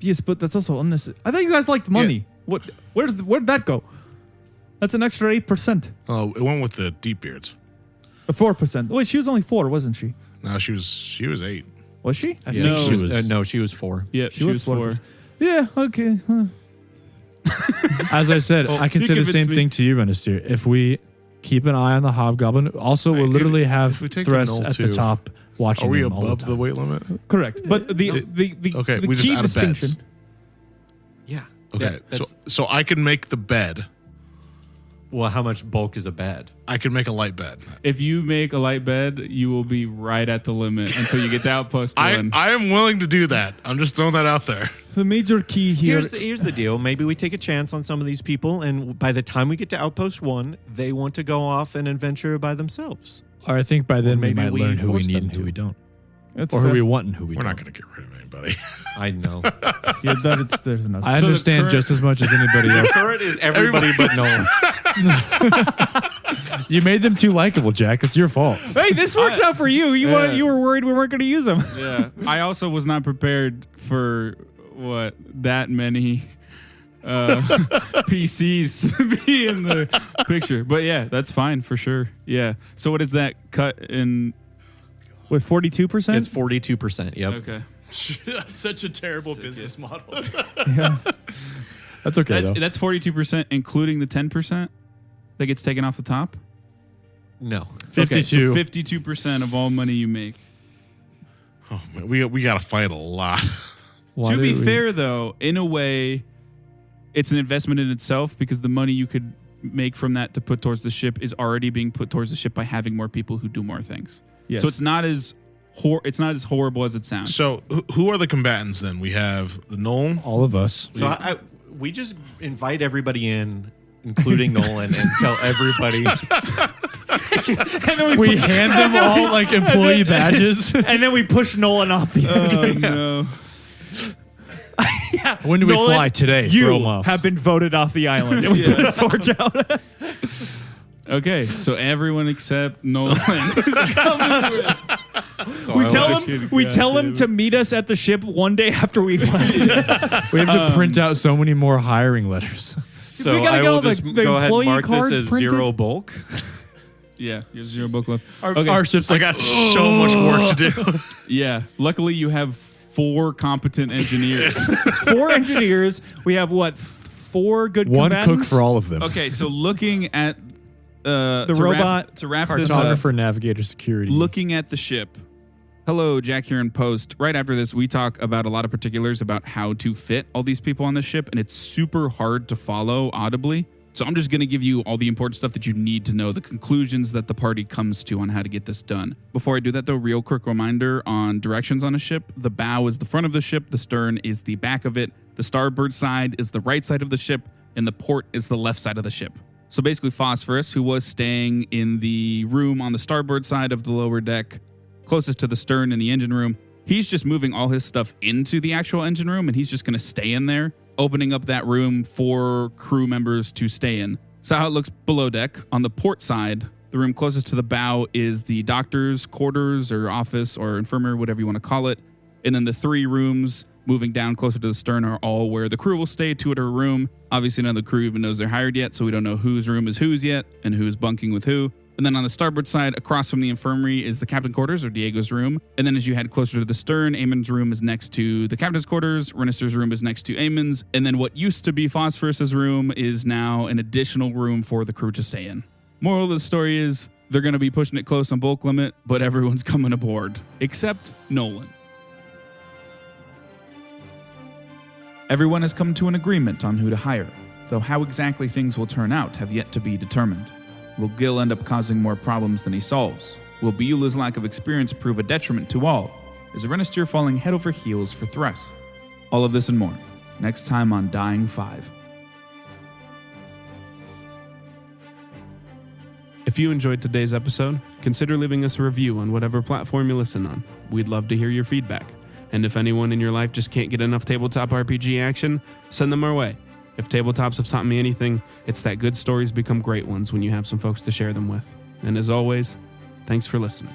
Yes, but that's also unnecessary. I thought you guys liked money. What? Where'd that go? That's an extra 8%. Oh, it went with the deep beards. 4%. Wait, she was only 4, wasn't she? No, she was 8. Was she? I No. think she was- no, she was 4. Yeah, she was 4. Yeah, okay. Huh. As I said, I can you say the same convinced me. thing to you, Renistir. If we keep an eye on the hobgoblin, also we'll literally have if we take the Thress null at the too, top watching Are we them all above the the time. weight limit? Correct. But the Okay, we just key add beds. distinction. Yeah. Okay, Yeah, that's- so I can make the bed. well, how much bulk is a bed? I can make a light bed. If you make a light bed, you will be right at the limit until you get to outpost one. I am willing to do that. I'm just throwing that out there. The major key here. Here's the deal. Maybe we take a chance on some of these people, and by the time we get to Outpost 1, they want to go off and adventure by themselves. Or I think by then we maybe might we learn who we force need them and who to. we don't. That's Or who fair. we want and who we We're don't. not going to get rid of anybody. I know. Yeah, there's enough. I So the understand current- just as much as anybody else. Current is everybody but Nolan. You made them too likable, Jack. It's your fault. Hey, this works out for you. You Yeah. you were worried we weren't going to use them. Yeah. I also was not prepared for that many PCs to be in the picture. But yeah, that's fine for sure. Yeah. So what is that cut in? With 42%? It's 42%. Yep. Okay. Such a terrible business model. Yeah. That's okay, though. That's 42%, including the 10% that gets taken off the top. No. 52. Okay, so 52% of all money you make. Oh man, we got to fight a lot. Why To be did we- fair, though, in a way, it's an investment in itself because the money you could make from that to put towards the ship is already being put towards the ship by having more people who do more things. Yes. So it's not as horrible as it sounds. So who are the combatants then? We have the Knoll. all of us. So we just invite everybody in, including Nolan, and tell everybody. and then We hand them all like employee badges. and then we push Nolan off the edge. No. When do we Nolan, fly today? You Throw 'em off. have been voted off the island. And we put a torch out. Okay, so everyone except Nolan is coming with. We tell him to meet us at the ship one day after we've left. We have to print out so many more hiring letters. So We gotta I get will all the- just the go ahead and employee mark cards this as printed. 0 bulk. Yeah, you have 0 book left. Our ship's I like, got so much work to do. Yeah, luckily you have 4 competent engineers. 4 engineers. We have what? 4 good one combatants? cook for all of them. Okay, so looking at the robot, to wrap this up, Cartographer, navigator, security. looking at the ship. Hello, Jack here in post. Right after this, we talk about a lot of particulars about how to fit all these people on the ship, and it's super hard to follow audibly. So I'm just going to give you all the important stuff that you need to know, the conclusions that the party comes to on how to get this done. Before I do that, though, real quick reminder on directions on a ship. The bow is the front of the ship, the stern is the back of it, the starboard side is the right side of the ship, and the port is the left side of the ship. So basically, Phosphorus, who was staying in the room on the starboard side of the lower deck, closest to the stern in the engine room, he's just moving all his stuff into the actual engine room, and he's just going to stay in there, opening up that room for crew members to stay in. So how it looks below deck, on the port side, the room closest to the bow is the doctor's quarters or office or infirmary, whatever you want to call it. And then the 3 rooms moving down closer to the stern are all where the crew will stay, 2 at a room. Obviously, none of the crew even knows they're hired yet, so we don't know whose room is whose yet and who's bunking with who. And then on the starboard side, across from the infirmary, is the captain quarters, or Diego's room. And then as you head closer to the stern, Eamon's room is next to the captain's quarters, Renistir's room is next to Eamon's, and then what used to be Phosphorus's room is now an additional room for the crew to stay in. Moral of the story is, they're going to be pushing it close on bulk limit, but everyone's coming aboard, except Nolan. Everyone has come to an agreement on who to hire, though how exactly things will turn out have yet to be determined. Will Gil end up causing more problems than he solves? Will Beula's lack of experience prove a detriment to all? Is Renistir falling head over heels for Thress? All of this and more, next time on Dying 5. If you enjoyed today's episode, consider leaving us a review on whatever platform you listen on. We'd love to hear your feedback. And if anyone in your life just can't get enough tabletop RPG action, send them our way. If tabletops have taught me anything, it's that good stories become great ones when you have some folks to share them with. And as always, thanks for listening.